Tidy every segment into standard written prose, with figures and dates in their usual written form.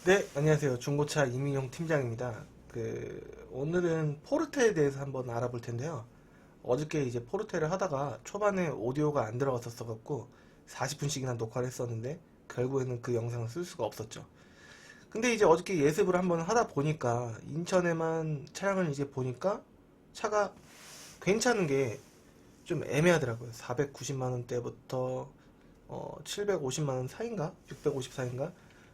네, 안녕하세요. 중고차 이민용 팀장입니다. 오늘은 포르테에 대해서 한번 알아볼 텐데요. 어저께 이제 포르테를 하다가 초반에 오디오가 안 들어갔었어갖고 40분씩이나 녹화를 했었는데 결국에는 그 영상을 쓸 수가 없었죠. 근데 이제 어저께 예습을 한번 하다 보니까 인천에만 차량을 이제 보니까 차가 괜찮은 게 좀 애매하더라고요. 490만원대부터 750만원 사이인가? 650 사이인가?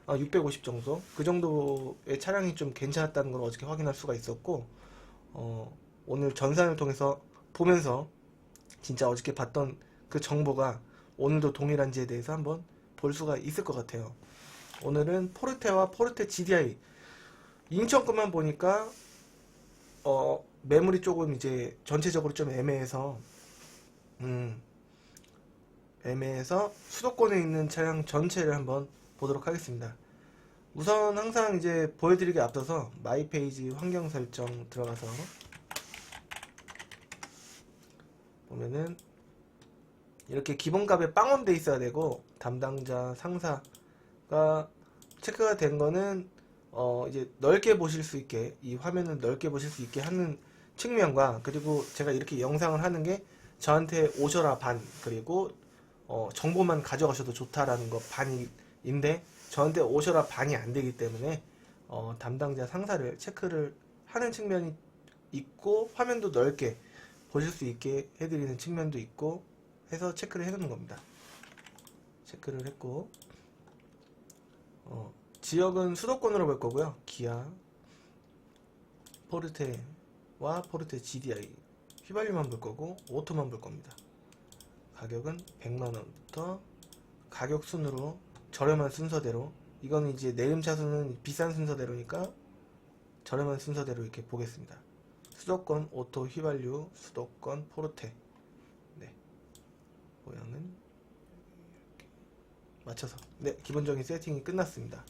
650 정도? 그 정도의 차량이 좀 괜찮았다는 걸 어저께 확인할 수가 있었고, 오늘 전산을 통해서 보면서 진짜 어저께 봤던 그 정보가 오늘도 동일한지에 대해서 한번 볼 수가 있을 것 같아요. 오늘은 포르테와 포르테 GDI 인천 것만 보니까 매물이 조금 이제 전체적으로 좀 음, 애매해서 수도권에 있는 차량 전체를 한번 보도록 하겠습니다. 우선 항상 이제 보여드리기 앞서서 마이 페이지 환경 설정 들어가서 보면은 이렇게 기본값에 빵원돼 있어야 되고 담당자 상사가 체크가 된 거는 이제 넓게 보실 수 있게 이 화면을 넓게 보실 수 있게 하는 측면과 그리고 제가 이렇게 영상을 하는 게 저한테 오셔라 반 그리고 정보만 가져가셔도 좋다라는 거 반인데 저한테 오셔라 반이 안 되기 때문에 담당자 상사를 체크를 하는 측면이 있고 화면도 넓게 보실 수 있게 해드리는 측면도 있고 해서 체크를 해놓는 겁니다. 체크를 했고 지역은 수도권으로 볼 거고요. 기아, 포르테와 포르테 GDI 휘발유만 볼 거고 오토만 볼 겁니다. 가격은 100만원부터 가격 순으로 저렴한 순서대로 이거는 이제 내림차순은 비싼 순서대로니까 저렴한 순서대로 이렇게 보겠습니다. 수도권 오토 휘발유 수도권 포르테 네 모양은 이렇게 맞춰서 네 기본적인 세팅이 끝났습니다.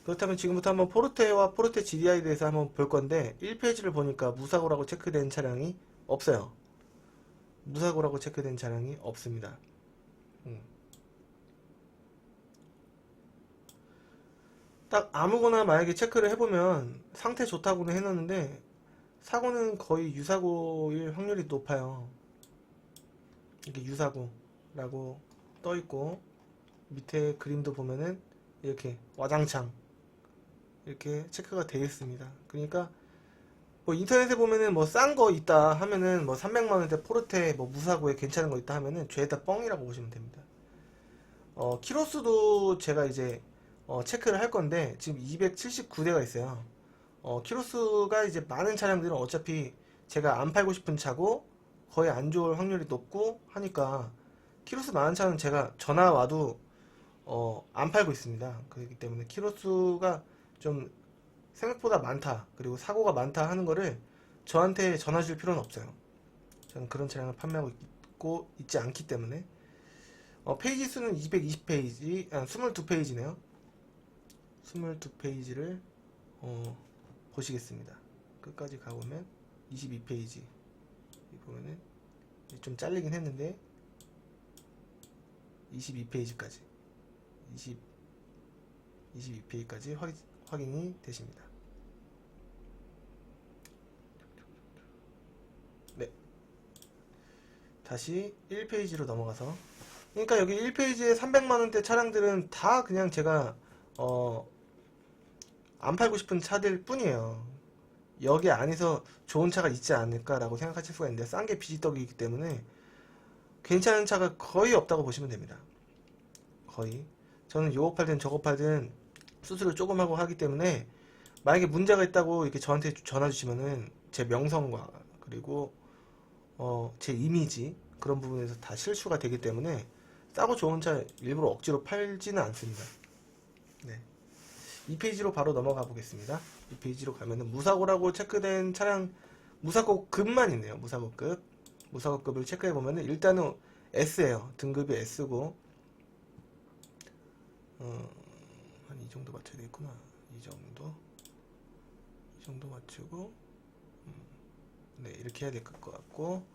그렇다면 지금부터 한번 포르테와 포르테 GDI에 대해서 한번 볼 건데 1페이지를 보니까 무사고라고 체크된 차량이 없어요. 무사고라고 체크된 차량이 없습니다. 딱 아무거나 만약에 체크를 해보면 상태 좋다고는 해놨는데 사고는 거의 유사고일 확률이 높아요. 이렇게 유사고라고 떠있고 밑에 그림도 보면은 이렇게 와장창 이렇게 체크가 되어 있습니다. 그러니까 뭐 인터넷에 보면은 뭐 싼 거 있다 하면은 뭐 300만원대 포르테 뭐 무사고에 괜찮은 거 있다 하면은 죄다 뻥이라고 보시면 됩니다. 키로수도 제가 이제 체크를 할 건데 지금 279대가 있어요. 키로수가 이제 많은 차량들은 어차피 제가 안 팔고 싶은 차고 거의 안 좋을 확률이 높고 하니까 키로수 많은 차는 제가 전화 와도 안 팔고 있습니다. 그렇기 때문에 키로수가 좀 생각보다 많다 그리고 사고가 많다 하는 거를 저한테 전화 줄 필요는 없어요. 저는 그런 차량을 판매하고 있고 있지 않기 때문에 페이지 수는 220페이지 22페이지네요. 22페이지를 보시겠습니다. 끝까지 가보면 22페이지 보면은 좀 잘리긴 했는데 22페이지까지 22페이지까지 확인이 되십니다. 네, 다시 1페이지로 넘어가서 그러니까 여기 1페이지에 300만원대 차량들은 다 그냥 제가 안 팔고 싶은 차들 뿐이에요. 여기 안에서 좋은 차가 있지 않을까라고 생각하실 수가 있는데 싼 게 비지떡이기 때문에 괜찮은 차가 거의 없다고 보시면 됩니다. 거의. 저는 요거 팔든 저거 팔든 수수료 조금 하고 하기 때문에 만약에 문제가 있다고 이렇게 저한테 전화 주시면은 제 명성과 그리고 제 이미지 그런 부분에서 다 실추가 되기 때문에 싸고 좋은 차 일부러 억지로 팔지는 않습니다. 네. 2페이지로 바로 넘어가 보겠습니다. 2페이지로 가면은 무사고라고 체크된 차량 무사고급만 있네요. 무사고급. 무사고급을 체크해 보면은 일단은 S예요. 등급이 S고 한 이 정도 맞춰야 되겠구나. 이 정도 맞추고 네 이렇게 해야 될 것 같고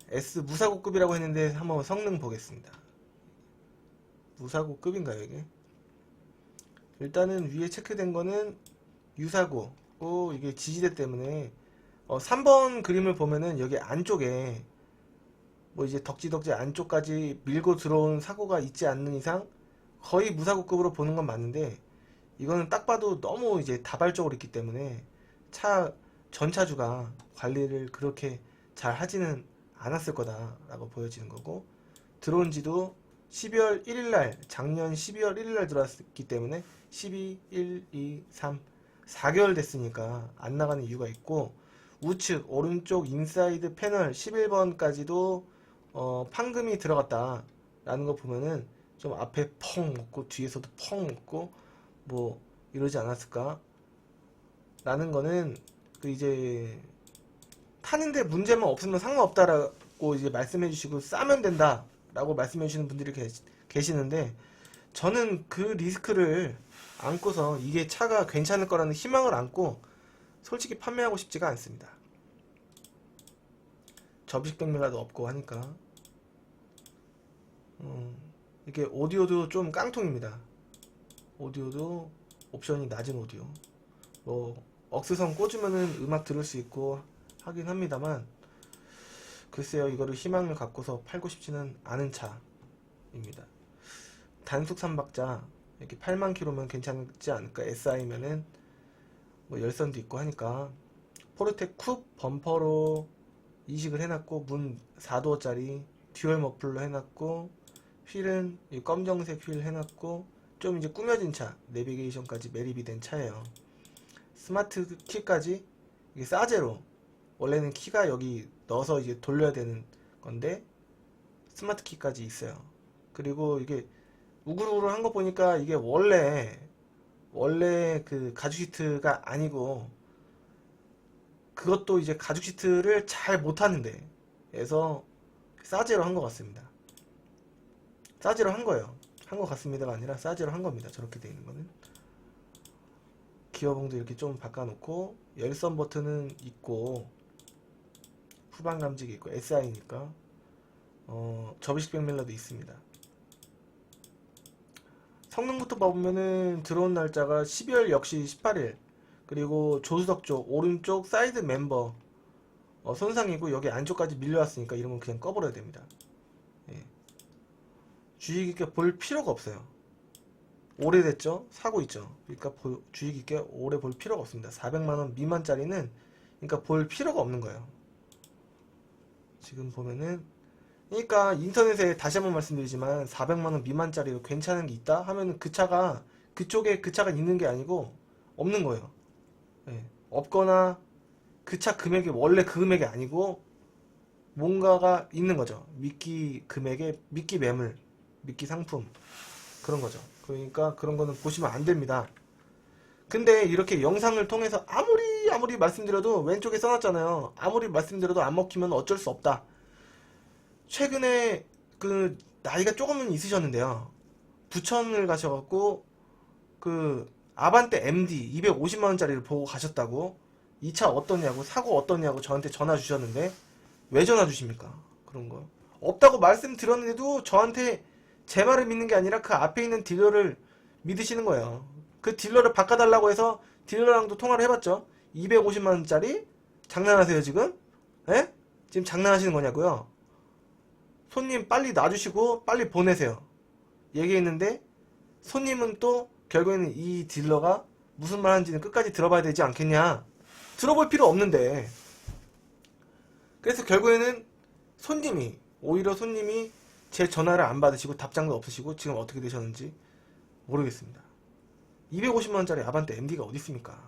S 무사고급이라고 했는데 한번 성능 보겠습니다. 무사고급인가요 이게? 일단은 위에 체크된 거는 유사고 이게 지지대 때문에 3번 그림을 보면은 여기 안쪽에 뭐 이제 덕지덕지 안쪽까지 밀고 들어온 사고가 있지 않는 이상 거의 무사고급으로 보는 건 맞는데, 이거는 딱 봐도 너무 이제 다발적으로 있기 때문에 전차주가 관리를 그렇게 잘 하지는 않았을 거다라고 보여지는 거고, 들어온 지도 12월 1일날, 작년 12월 1일날 들어왔기 때문에 12, 1, 2, 3, 4개월 됐으니까 안 나가는 이유가 있고, 우측 오른쪽 인사이드 패널 11번까지도 판금이 들어갔다 라는 거 보면은 좀 앞에 펑 먹고 뒤에서도 펑 먹고 뭐 이러지 않았을까 라는 거는, 그 이제 타는데 문제만 없으면 상관없다라고 이제 말씀해 주시고 싸면 된다 라고 말씀해 주시는 분들이 계시는데, 저는 그 리스크를 안고서 이게 차가 괜찮을 거라는 희망을 안고 솔직히 판매하고 싶지가 않습니다. 접이식 백밀라도 없고 하니까. 이게 오디오도 좀 깡통입니다. 오디오도 옵션이 낮은 오디오. 뭐 억스선 꽂으면은 음악 들을 수 있고 하긴 합니다만, 글쎄요, 이거를 희망을 갖고서 팔고 싶지는 않은 차입니다. 단속 3박자 이렇게 8만 킬로면 괜찮지 않을까. SI면은 뭐 열선도 있고 하니까. 포르테 쿱 범퍼로 이식을 해놨고, 문 4도어짜리 듀얼 머플러 해놨고, 휠은 이 검정색 휠 해놨고, 좀 이제 꾸며진 차, 내비게이션까지 매립이 된 차예요. 스마트 키까지 이게 사제로, 원래는 키가 여기 넣어서 이제 돌려야 되는 건데 스마트 키까지 있어요. 그리고 이게 우글우글 한 거 보니까 이게 원래 그 가죽 시트가 아니고, 그것도 이제 가죽 시트를 잘 못하는데 그래서 사제로 한 것 같습니다. 사제로 한 거예요. 한 것 같습니다가 아니라 사제로 한 겁니다. 저렇게 되어 있는 거는. 기어봉도 이렇게 좀 바꿔놓고, 열선 버튼은 있고, 후방 감지기 있고, SI니까 접이식 백밀러도 있습니다. 성능부터 보면은 들어온 날짜가 12월 역시 18일, 그리고 조수석 쪽 오른쪽 사이드 멤버 손상이고, 여기 안쪽까지 밀려왔으니까 이런 건 그냥 꺼버려야 됩니다. 예. 주의 깊게 볼 필요가 없어요. 오래됐죠? 사고 있죠? 그러니까 주의 깊게 오래 볼 필요가 없습니다. 400만원 미만짜리는 그러니까 볼 필요가 없는 거예요. 지금 보면은, 그러니까 인터넷에 다시 한번 말씀드리지만 400만원 미만짜리로 괜찮은 게 있다 하면은 그 차가 그쪽에 그 차가 있는 게 아니고 없는 거예요. 예. 없거나 그 차 금액이 원래 그 금액이 아니고 뭔가가 있는 거죠. 미끼 금액에 미끼 매물, 미끼 상품, 그런 거죠. 그러니까 그런 거는 보시면 안 됩니다. 근데 이렇게 영상을 통해서 아무리 말씀드려도, 왼쪽에 써놨잖아요. 아무리 말씀드려도 안 먹히면 어쩔 수 없다. 최근에 그 나이가 조금은 있으셨는데요. 부천을 가셔갖고 그 아반떼 MD 250만원짜리를 보고 가셨다고, 이 차 어떠냐고, 사고 어떠냐고 저한테 전화 주셨는데 왜 전화 주십니까? 그런 거 없다고 말씀드렸는데도 저한테 제 말을 믿는 게 아니라 그 앞에 있는 딜러를 믿으시는 거예요. 그 딜러를 바꿔달라고 해서 딜러랑도 통화를 해봤죠. 250만원짜리? 장난하세요 지금? 에? 지금 장난하시는 거냐고요? 손님 빨리 놔주시고 빨리 보내세요 얘기했는데, 손님은 또 결국에는 이 딜러가 무슨 말 하는지는 끝까지 들어봐야 되지 않겠냐. 들어볼 필요 없는데. 그래서 결국에는 오히려 손님이 제 전화를 안 받으시고 답장도 없으시고 지금 어떻게 되셨는지 모르겠습니다. 250만원짜리 아반떼 MD가 어디 있습니까?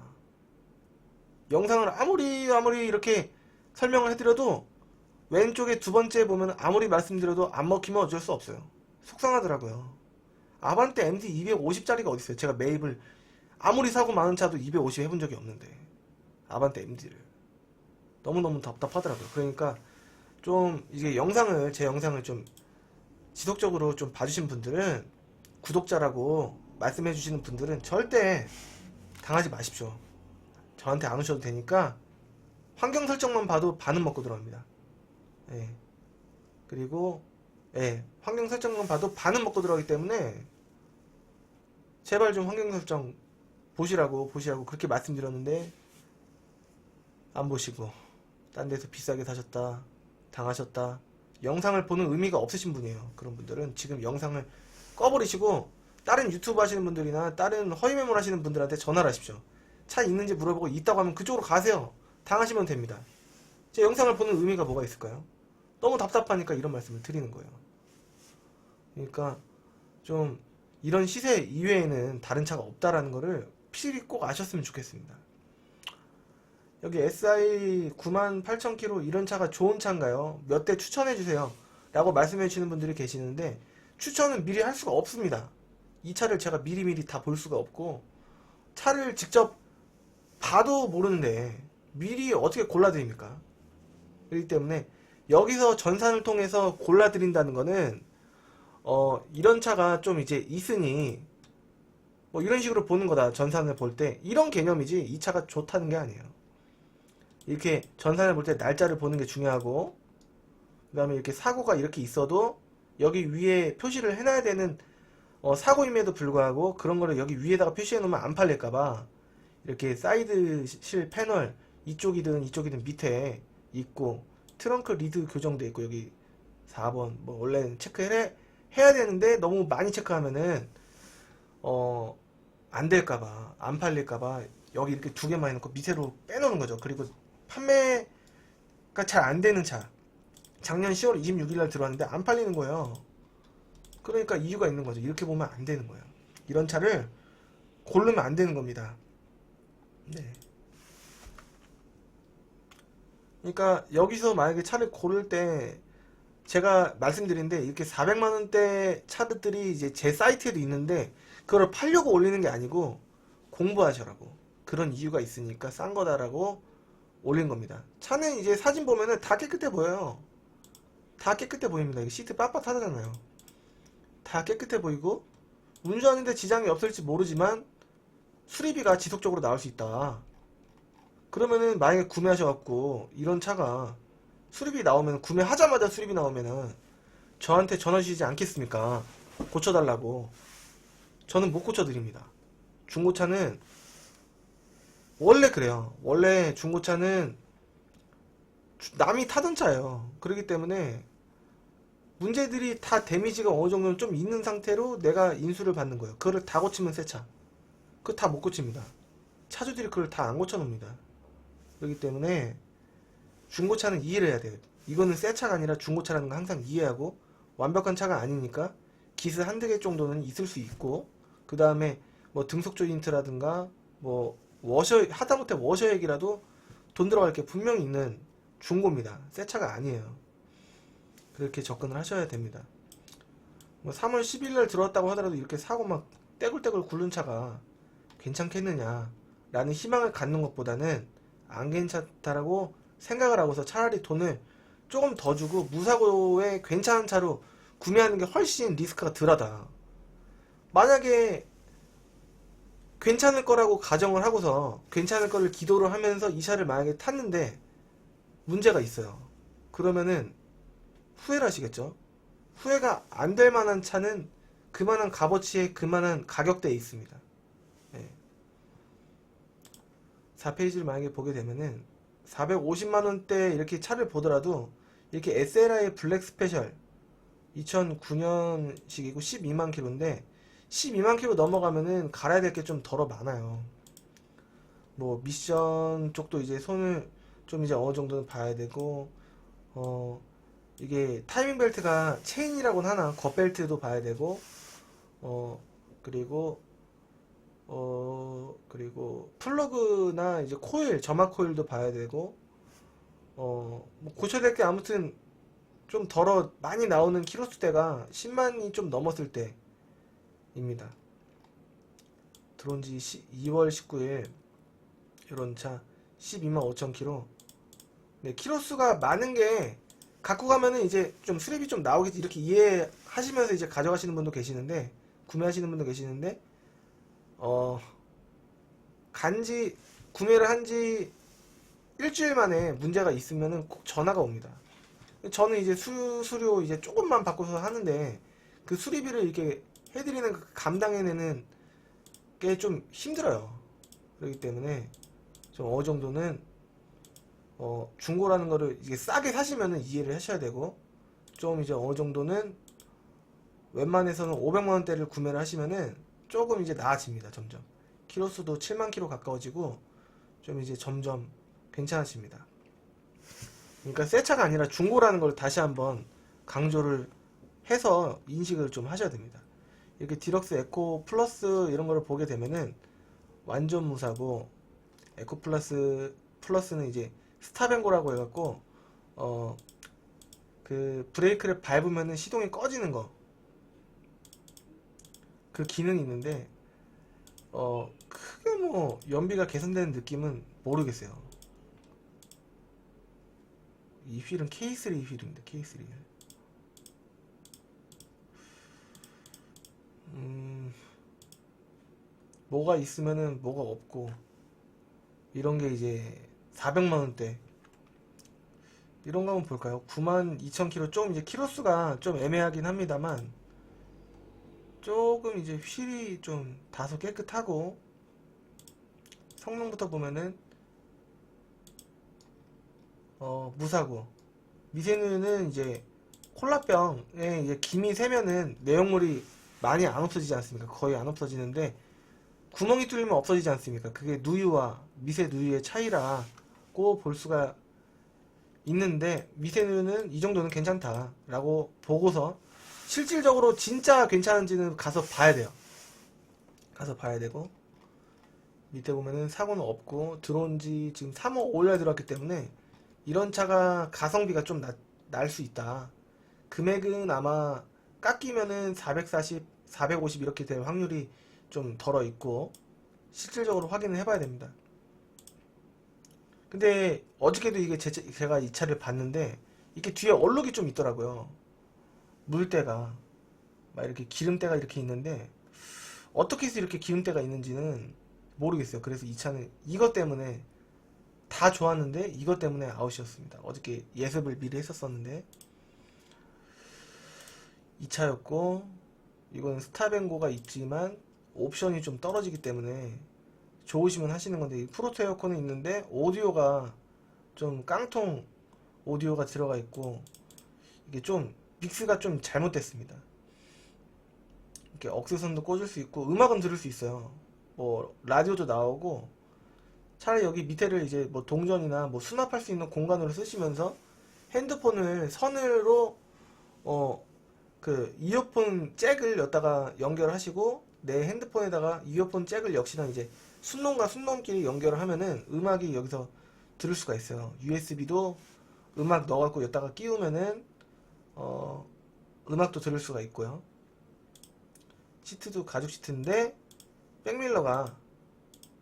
영상을 아무리 이렇게 설명을 해드려도 왼쪽에 두 번째 보면 아무리 말씀드려도 안 먹히면 어쩔 수 없어요. 속상하더라고요. 아반떼 MD 250짜리가 어디 있어요? 제가 매입을 아무리 사고 많은 차도 250 해본 적이 없는데 아반떼 MD를. 너무너무 답답하더라고요. 그러니까 좀 이게 제 영상을 좀 지속적으로 좀 봐주신 분들은, 구독자라고 말씀해 주시는 분들은 절대 당하지 마십시오. 저한테 안 오셔도 되니까 환경 설정만 봐도 반은 먹고 들어갑니다. 예. 그리고 환경 설정만 봐도 반은 먹고 들어가기 때문에 제발 좀 환경 설정 보시라고 그렇게 말씀드렸는데 안 보시고 딴 데서 비싸게 사셨다, 당하셨다. 영상을 보는 의미가 없으신 분이에요. 그런 분들은 지금 영상을 꺼버리시고 다른 유튜브 하시는 분들이나 다른 허위매물 하시는 분들한테 전화를 하십시오. 차 있는지 물어보고 있다고 하면 그쪽으로 가세요. 당하시면 됩니다. 제 영상을 보는 의미가 뭐가 있을까요? 너무 답답하니까 이런 말씀을 드리는 거예요. 그러니까 좀 이런 시세 이외에는 다른 차가 없다라는 거를 필히 꼭 아셨으면 좋겠습니다. 여기 SI 98,000km 이런 차가 좋은 차인가요? 몇 대 추천해주세요 라고 말씀해 주시는 분들이 계시는데 추천은 미리 할 수가 없습니다. 이 차를 제가 미리미리 다 볼 수가 없고 차를 직접 봐도 모르는데 미리 어떻게 골라드립니까? 그렇기 때문에 여기서 전산을 통해서 골라드린다는 거는 이런 차가 좀 이제 있으니 뭐 이런 식으로 보는 거다. 전산을 볼 때 이런 개념이지 이 차가 좋다는 게 아니에요. 이렇게 전산을 볼 때 날짜를 보는 게 중요하고 그 다음에 이렇게 사고가 이렇게 있어도 여기 위에 표시를 해놔야 되는 사고임에도 불구하고 그런 거를 여기 위에다가 표시해 놓으면 안 팔릴까봐 이렇게 사이드 실 패널 이쪽이든 밑에 있고 트렁크 리드 교정돼 있고 여기 4번 뭐 원래는 체크해야 되는데 너무 많이 체크하면은 안 될까봐 안 팔릴까봐 여기 이렇게 두 개만 해놓고 밑으로 빼놓는 거죠. 그리고 판매가 잘 안 되는 차 작년 10월 26일날 들어왔는데 안 팔리는 거예요. 그러니까 이유가 있는 거죠. 이렇게 보면 안 되는 거예요. 이런 차를 고르면 안 되는 겁니다. 네. 그러니까 여기서 만약에 차를 고를 때 제가 말씀드린데 이렇게 400만원대 차들이 이제 제 사이트에도 있는데 그걸 팔려고 올리는 게 아니고 공부하셔라고 그런 이유가 있으니까 싼 거다라고 올린 겁니다. 차는 이제 사진 보면은 다 깨끗해 보여요. 다 깨끗해 보입니다. 시트 빳빳하잖아요. 다 깨끗해 보이고 운전하는데 지장이 없을지 모르지만 수리비가 지속적으로 나올 수 있다. 그러면은 만약에 구매하셔갖고 이런 차가 수리비 나오면 구매하자마자 수리비 나오면은 저한테 전화 주시지 않겠습니까? 고쳐달라고. 저는 못 고쳐드립니다. 중고차는 원래 그래요. 원래 중고차는 남이 타던 차예요. 그렇기 때문에 문제들이 다 데미지가 어느 정도는 좀 있는 상태로 내가 인수를 받는 거예요. 그거를 다 고치면 새 차. 그거 다 못 고칩니다. 차주들이 그걸 다 안 고쳐놓습니다. 그렇기 때문에 중고차는 이해를 해야 돼요. 이거는 새 차가 아니라 중고차라는 거 항상 이해하고 완벽한 차가 아니니까 기스 한두 개 정도는 있을 수 있고 그 다음에 뭐 등속 조인트라든가 뭐 워셔 하다못해 워셔액이라도 돈 들어갈 게 분명히 있는 중고입니다. 새 차가 아니에요. 그렇게 접근을 하셔야 됩니다. 뭐 3월 10일날 들어왔다고 하더라도 이렇게 사고 막 떼굴떼굴 굴른 차가 괜찮겠느냐 라는 희망을 갖는 것보다는 안 괜찮다라고 생각을 하고서 차라리 돈을 조금 더 주고 무사고에 괜찮은 차로 구매하는 게 훨씬 리스크가 덜하다. 만약에 괜찮을 거라고 가정을 하고서 괜찮을 거를 기도를 하면서 이 차를 만약에 탔는데 문제가 있어요. 그러면은 후회를 하시겠죠. 후회가 안 될 만한 차는 그만한 값어치에 그만한 가격대에 있습니다. 네. 4페이지를 만약에 보게 되면은 450만원대 이렇게 차를 보더라도 이렇게 SLI 블랙 스페셜 2009년식이고 12만 킬로인데 12만 킬로 넘어가면은 갈아야 될 게 좀 덜어 많아요. 뭐 미션 쪽도 이제 손을 좀 이제 어느 정도는 봐야 되고 이게 타이밍 벨트가 체인이라고는 하나 겉벨트도 봐야 되고 그리고 플러그나 이제 코일 점막 코일도 봐야 되고 뭐 고쳐야 될 게 아무튼 좀 덜어 많이 나오는 키로수대가 10만이 좀 넘었을 때입니다. 들어온 지 2월 19일 이런 차 12만 5천 킬로. 네, 키로수가 많은 게 갖고 가면은 이제 좀 수리비 좀 나오겠지 이렇게 이해하시면서 이제 가져가시는 분도 계시는데 구매하시는 분도 계시는데 구매를 한지 일주일 만에 문제가 있으면은 꼭 전화가 옵니다. 저는 이제 수수료 이제 조금만 받고서 하는데 그 수리비를 이렇게 해드리는 그 감당해내는 게 좀 힘들어요. 그렇기 때문에 좀 어느 정도는 중고라는 거를 이게 싸게 사시면은 이해를 하셔야 되고, 좀 이제 어느 정도는 웬만해서는 500만원대를 구매를 하시면은 조금 이제 나아집니다. 점점 키로수도 7만 키로 가까워지고 좀 이제 점점 괜찮아집니다. 그러니까 새 차가 아니라 중고라는 걸 다시 한번 강조를 해서 인식을 좀 하셔야 됩니다. 이렇게 디럭스 에코 플러스 이런 거를 보게 되면은 완전 무사고, 에코 플러스는 이제 스탑앤고라고 해갖고 그 브레이크를 밟으면은 시동이 꺼지는 거, 그 기능이 있는데 크게 뭐 연비가 개선되는 느낌은 모르겠어요. 이 휠은 K3 휠입니다. K3 뭐가 있으면은 뭐가 없고, 이런 게 이제 400만원대 이런 거 한번 볼까요? 92,000km, 좀 이제 키로수가 좀 애매하긴 합니다만 조금 이제 휠이 좀 다소 깨끗하고, 성능부터 보면은 무사고, 미세누유는 이제 콜라병에 이제 김이 새면은 내용물이 많이 안 없어지지 않습니까? 거의 안 없어지는데 구멍이 뚫리면 없어지지 않습니까? 그게 누유와 미세누유의 차이라고 볼 수가 있는데, 미세누유는 이 정도는 괜찮다라고 보고서 실질적으로 진짜 괜찮은지는 가서 봐야 돼요. 가서 봐야 되고, 밑에 보면은 사고는 없고 들어온 지 지금 3억 5일 들어왔기 때문에 이런 차가 가성비가 좀 날 수 있다. 금액은 아마 깎이면은 440, 450 이렇게 될 확률이 좀 덜어 있고, 실질적으로 확인을 해봐야 됩니다. 근데 어저께도 이게 제가 이 차를 봤는데 이게 뒤에 얼룩이 좀 있더라고요. 물때가 막 이렇게 기름때가 이렇게 있는데 어떻게 해서 이렇게 기름때가 있는지는 모르겠어요. 그래서 이 차는 이것 때문에 다 좋았는데 이것 때문에 아웃이었습니다. 어저께 예습을 미리 했었었는데 이 차였고, 이건 스탑앤고가 있지만 옵션이 좀 떨어지기 때문에 좋으시면 하시는 건데, 이 프로토 에어컨은 있는데 오디오가 좀 깡통 오디오가 들어가 있고, 이게 좀 믹스가 좀 잘못됐습니다. 이렇게 억스선도 꽂을 수 있고 음악은 들을 수 있어요. 뭐 라디오도 나오고, 차라리 여기 밑에를 이제 뭐 동전이나 뭐 수납할 수 있는 공간으로 쓰시면서 핸드폰을 선으로 그 이어폰 잭을 여기다가 연결하시고, 내 핸드폰에다가 이어폰 잭을 역시나 이제 순놈과 순놈끼리 연결을 하면은 음악이 여기서 들을 수가 있어요. USB도 음악 넣어갖고 여기다가 끼우면은 음악도 들을 수가 있고요. 시트도 가죽 시트인데 백밀러가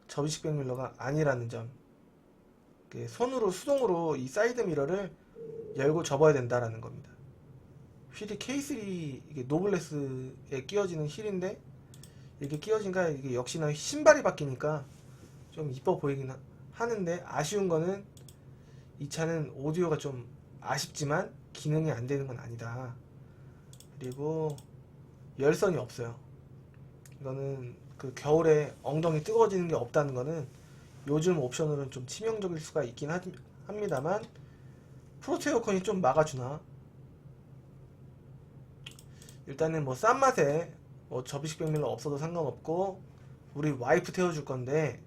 접이식 백밀러가 아니라는 점, 손으로 수동으로 이 사이드 미러를 열고 접어야 된다라는 겁니다. 휠이 K3 이게 노블레스에 끼워지는 휠인데 이렇게 끼워진가, 이게 역시나 신발이 바뀌니까 좀 이뻐 보이긴 하는데, 아쉬운 거는 이 차는 오디오가 좀 아쉽지만 기능이 안 되는 건 아니다. 그리고 열선이 없어요. 이거는 그 겨울에 엉덩이 뜨거워지는 게 없다는 거는 요즘 옵션으로는 좀 치명적일 수가 있긴 합니다만, 프로토 에어컨이 좀 막아주나. 일단은 뭐 싼 맛에 뭐 접이식 백밀러 없어도 상관없고, 우리 와이프 태워줄 건데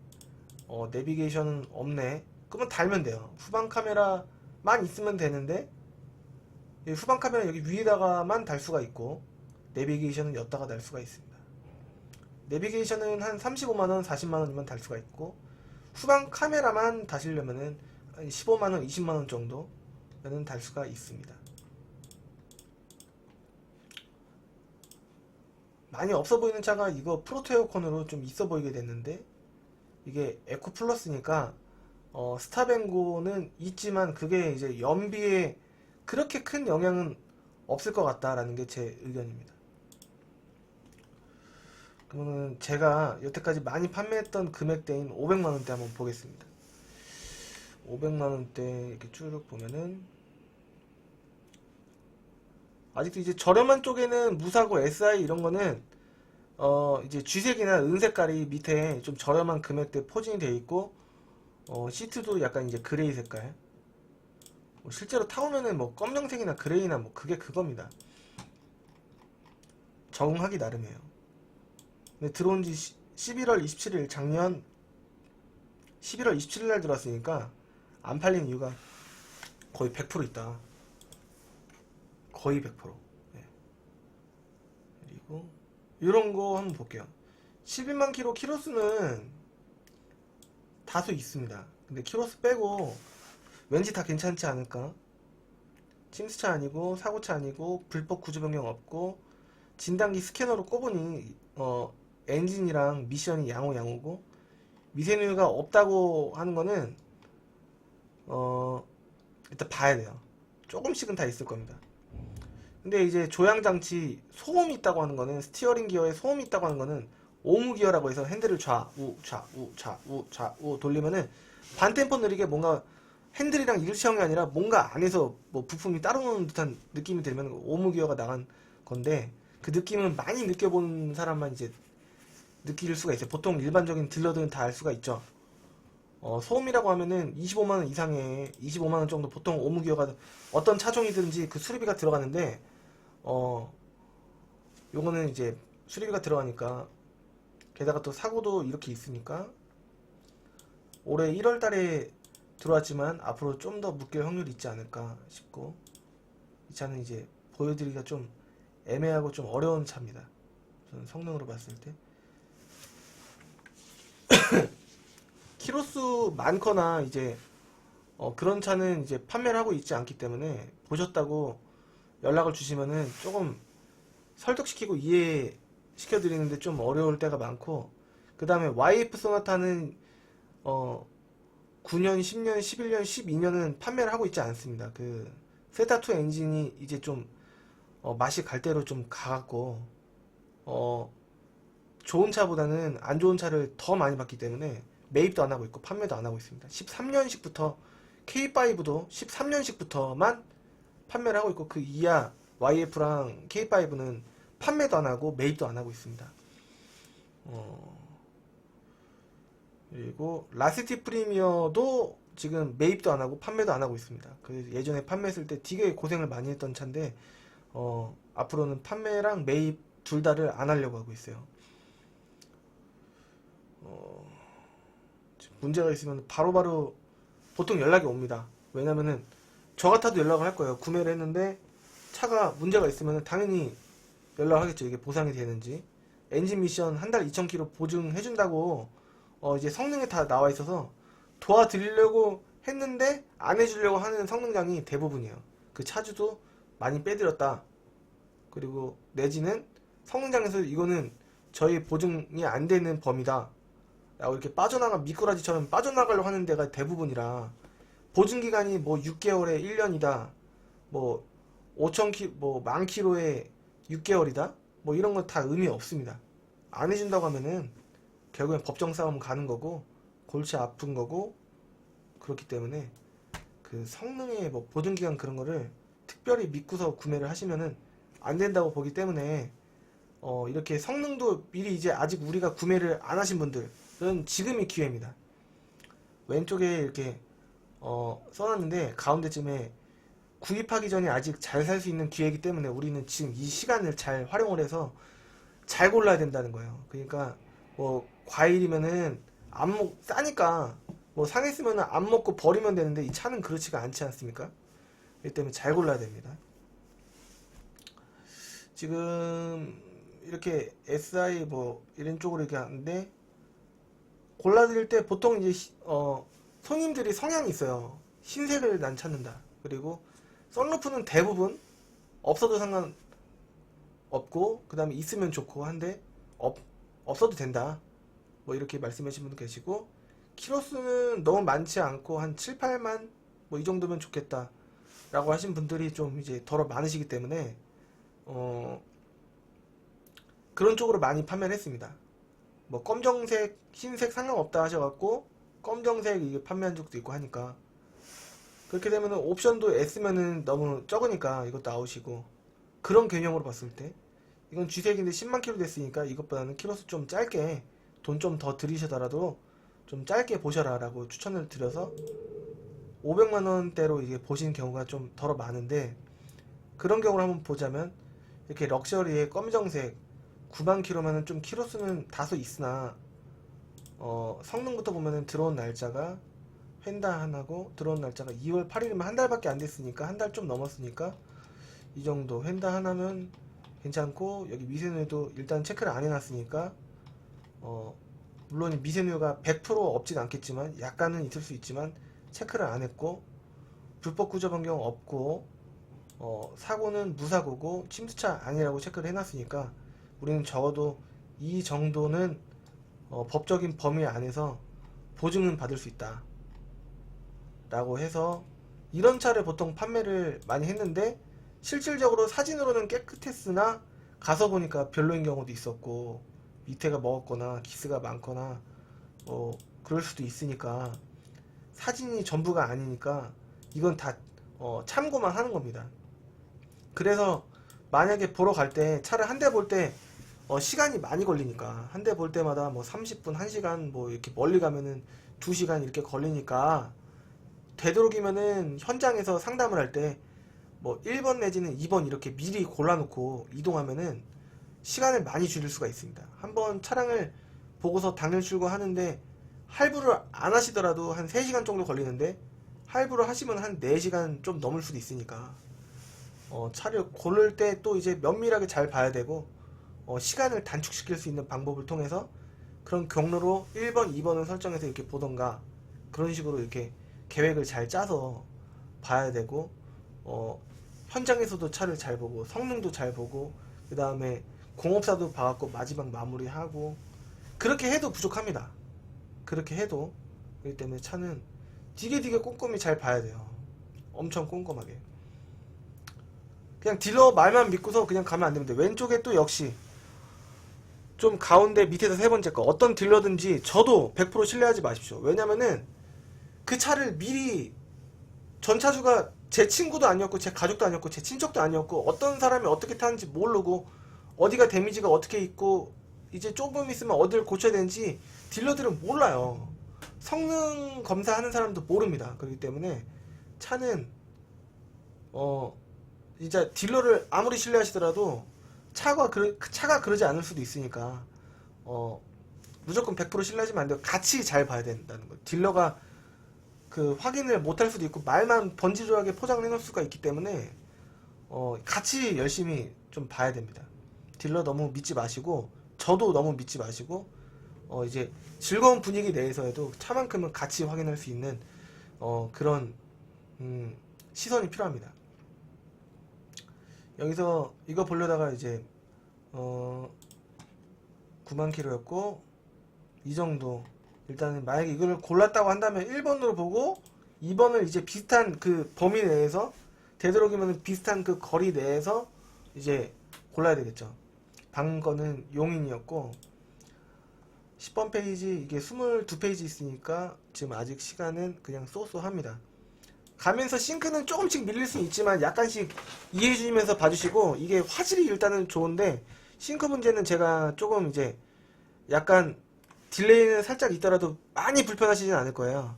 내비게이션은 없네. 그러면 달면 돼요. 후방 카메라만 있으면 되는데, 후방 카메라 여기 위에다가만 달 수가 있고, 내비게이션은 여기다가 달 수가 있습니다. 내비게이션은 한 35만원 40만원이면 달 수가 있고, 후방 카메라만 다시려면은 한 15만원 20만원 정도는 달 수가 있습니다. 많이 없어 보이는 차가 이거 프로토 에어컨으로 좀 있어 보이게 됐는데, 이게 에코 플러스니까 스탑앤고는 있지만 그게 이제 연비에 그렇게 큰 영향은 없을 것 같다라는 게 제 의견입니다. 그러면 제가 여태까지 많이 판매했던 금액대인 500만원대 한번 보겠습니다. 500만원대 이렇게 쭉 보면은 아직도 이제 저렴한 쪽에는 무사고 SI 이런 거는 이제 쥐색이나 은색깔이 밑에 좀 저렴한 금액대 포진이 되어 있고, 시트도 약간 이제 그레이 색깔. 실제로 타보면은 뭐 검정색이나 그레이나 뭐 그게 그겁니다. 적응하기 나름이에요. 근데 들어온 지 11월 27일, 작년 11월 27일 날 들어왔으니까 안 팔린 이유가 거의 100% 있다. 거의 100%. 네. 그리고 이런 거 한번 볼게요. 11만 킬로 키로수는 다수 있습니다. 근데 키로수 빼고 왠지 다 괜찮지 않을까? 침수차 아니고 사고차 아니고 불법 구조 변경 없고 진단기 스캐너로 꼽으니 엔진이랑 미션이 양호고 미세누유가 없다고 하는 거는 일단 봐야 돼요. 조금씩은 다 있을 겁니다. 근데 이제 조향장치 소음이 있다고 하는 거는, 스티어링 기어에 소음이 있다고 하는 거는 오무 기어라고 해서 핸들을 좌우 좌우 좌우 좌우 돌리면은 반템포 느리게 뭔가 핸들이랑 일체형이 아니라 뭔가 안에서 뭐 부품이 따로 노는 듯한 느낌이 들면 오무 기어가 나간 건데, 그 느낌은 많이 느껴본 사람만 이제 느낄 수가 있어요. 보통 일반적인 딜러들은 다 알 수가 있죠. 소음이라고 하면은 25만원 이상의 25만원 정도 보통 오무 기어가 어떤 차종이든지 그 수리비가 들어가는데, 요거는 이제 수리비가 들어가니까, 게다가 또 사고도 이렇게 있으니까 올해 1월 달에 들어왔지만 앞으로 좀 더 묶일 확률이 있지 않을까 싶고, 이 차는 이제 보여드리기가 좀 애매하고 좀 어려운 차입니다. 저는 성능으로 봤을 때. 키로수 많거나 이제 그런 차는 이제 판매를 하고 있지 않기 때문에, 보셨다고 연락을 주시면은 조금 설득시키고 이해시켜 드리는데 좀 어려울 때가 많고, 그 다음에 YF 소나타는 9년, 10년, 11년, 12년은 판매를 하고 있지 않습니다. 그 세타2 엔진이 이제 좀 맛이 갈 대로 좀 가갖고 좋은 차보다는 안 좋은 차를 더 많이 봤기 때문에 매입도 안 하고 있고 판매도 안 하고 있습니다. 13년식부터 K5도 13년식부터만 판매를 하고 있고, 그 이하 YF랑 K5는 판매도 안 하고 매입도 안 하고 있습니다. 그리고 라시티 프리미어도 지금 매입도 안 하고 판매도 안 하고 있습니다. 그 예전에 판매했을 때 되게 고생을 많이 했던 차인데 앞으로는 판매랑 매입 둘 다를 안 하려고 하고 있어요. 문제가 있으면 바로바로 보통 연락이 옵니다. 왜냐면은 저 같아도 연락을 할 거예요. 구매를 했는데 차가 문제가 있으면 당연히 연락하겠죠. 이게 보상이 되는지. 엔진 미션 한 달 2,000km 보증해준다고 이제 성능에 다 나와 있어서 도와드리려고 했는데 안 해주려고 하는 성능장이 대부분이에요. 그 차주도 많이 빼드렸다. 그리고 내지는 성능장에서 이거는 저희 보증이 안 되는 범위다 라고 이렇게 미꾸라지처럼 빠져나가려고 하는 데가 대부분이라, 보증기간이 뭐 6개월에 1년이다, 뭐 5,000km, 뭐 10,000km에 6개월이다, 뭐 이런 건 다 의미 없습니다. 안 해준다고 하면은 결국엔 법정 싸움 가는 거고 골치 아픈 거고, 그렇기 때문에 그 성능의 뭐 보증기간 그런 거를 특별히 믿고서 구매를 하시면은 안 된다고 보기 때문에, 이렇게 성능도 미리 이제 아직 우리가 구매를 안 하신 분들은 지금이 기회입니다. 왼쪽에 이렇게 써놨는데 가운데쯤에 구입하기 전에 아직 잘 살 수 있는 기회이기 때문에 우리는 지금 이 시간을 잘 활용을 해서 잘 골라야 된다는 거예요. 그러니까 뭐 과일이면은 싸니까 뭐 상했으면은 안 먹고 버리면 되는데, 이 차는 그렇지가 않지 않습니까? 그렇기 때문에 잘 골라야 됩니다. 지금 이렇게 SI 뭐 이런 쪽으로 이렇게 하는데, 골라드릴 때 보통 이제 손님들이 성향이 있어요. 흰색을 난 찾는다. 그리고 썬루프는 대부분 없어도 상관없고, 그 다음에 있으면 좋고 한데 없어도 된다, 뭐 이렇게 말씀하신 분도 계시고, 키로수는 너무 많지 않고 한 7, 8만 뭐 이 정도면 좋겠다 라고 하신 분들이 좀 이제 덜어 많으시기 때문에 그런 쪽으로 많이 판매를 했습니다. 뭐 검정색, 흰색 상관없다 하셔갖고 검정색 이게 판매한 적도 있고 하니까, 그렇게 되면은 옵션도 S면은 너무 적으니까 이것도 아웃이고, 그런 개념으로 봤을 때 이건 G색인데 10만 킬로 됐으니까 이것보다는 키로수 좀 짧게 돈 좀 더 들이셔더라도 좀 짧게 보셔라 라고 추천을 드려서 500만원대로 이게 보신 경우가 좀 덜어 많은데, 그런 경우를 한번 보자면 이렇게 럭셔리의 검정색 9만 킬로면은 좀 키로수는 다소 있으나 성능부터 보면은 들어온 날짜가 휀다 하나고 들어온 날짜가 2월 8일이면 한 달밖에 안 됐으니까, 한 달 좀 넘었으니까 이 정도 휀다 하나면 괜찮고, 여기 미세누유도 일단 체크를 안 해놨으니까 물론 미세누유가 100% 없진 않겠지만 약간은 있을 수 있지만 체크를 안 했고, 불법 구조 변경 없고, 사고는 무사고고 침수차 아니라고 체크를 해놨으니까 우리는 적어도 이 정도는 법적인 범위 안에서 보증은 받을 수 있다 라고 해서 이런 차를 보통 판매를 많이 했는데, 실질적으로 사진으로는 깨끗했으나 가서 보니까 별로인 경우도 있었고, 밑에가 먹었거나 기스가 많거나 그럴 수도 있으니까 사진이 전부가 아니니까 이건 다 참고만 하는 겁니다. 그래서 만약에 보러 갈 때 차를 한 대 볼 때 시간이 많이 걸리니까, 한 대 볼 때마다 뭐 30분, 1시간, 뭐 이렇게 멀리 가면은 2시간 이렇게 걸리니까, 되도록이면은 현장에서 상담을 할 때 뭐 1번 내지는 2번 이렇게 미리 골라놓고 이동하면은 시간을 많이 줄일 수가 있습니다. 한번 차량을 보고서 당일 출고하는데 할부를 안 하시더라도 한 3시간 정도 걸리는데, 할부를 하시면 한 4시간 좀 넘을 수도 있으니까 차를 고를 때 또 이제 면밀하게 잘 봐야 되고, 시간을 단축시킬 수 있는 방법을 통해서 그런 경로로 1번, 2번을 설정해서 이렇게 보던가, 그런 식으로 이렇게 계획을 잘 짜서 봐야 되고, 현장에서도 차를 잘 보고 성능도 잘 보고, 그 다음에 공업사도 봐갖고 마지막 마무리하고, 그렇게 해도 부족합니다. 그렇게 해도. 그렇기 때문에 차는 되게 꼼꼼히 잘 봐야 돼요. 엄청 꼼꼼하게. 그냥 딜러 말만 믿고서 그냥 가면 안 됩니다. 왼쪽에 또 역시 좀 가운데 밑에서 세 번째 거, 어떤 딜러든지 저도 100% 신뢰하지 마십시오. 왜냐면은 그 차를 미리, 전차주가 제 친구도 아니었고 제 가족도 아니었고 제 친척도 아니었고 어떤 사람이 어떻게 타는지 모르고 어디가 데미지가 어떻게 있고 이제 조금 있으면 어디를 고쳐야 되는지 딜러들은 몰라요. 성능 검사하는 사람도 모릅니다. 그렇기 때문에 차는 진짜 딜러를 아무리 신뢰하시더라도 차가 그러지 않을 수도 있으니까 무조건 100% 신뢰하시면 안 돼요. 같이 잘 봐야 된다는 거. 딜러가 그 확인을 못할 수도 있고 말만 번지르하게 포장을 해놓을 수가 있기 때문에 같이 열심히 좀 봐야 됩니다. 딜러 너무 믿지 마시고 저도 너무 믿지 마시고 이제 즐거운 분위기 내에서에도 차만큼은 같이 확인할 수 있는 그런 시선이 필요합니다. 여기서 이거 보려다가 이제 9만 킬로였고 이 정도, 일단은 만약에 이걸 골랐다고 한다면 1번으로 보고 2번을 이제 비슷한 그 범위 내에서, 되도록이면 비슷한 그 거리 내에서 이제 골라야 되겠죠. 방금 거는 용인이었고 10번 페이지, 이게 22페이지 있으니까 지금 아직 시간은 그냥 쏘쏘합니다. 가면서 싱크는 조금씩 밀릴 수 있지만 약간씩 이해해 주시면서 봐주시고, 이게 화질이 일단은 좋은데 싱크 문제는 제가 조금 이제 약간 딜레이는 살짝 있더라도 많이 불편하시진 않을 거예요.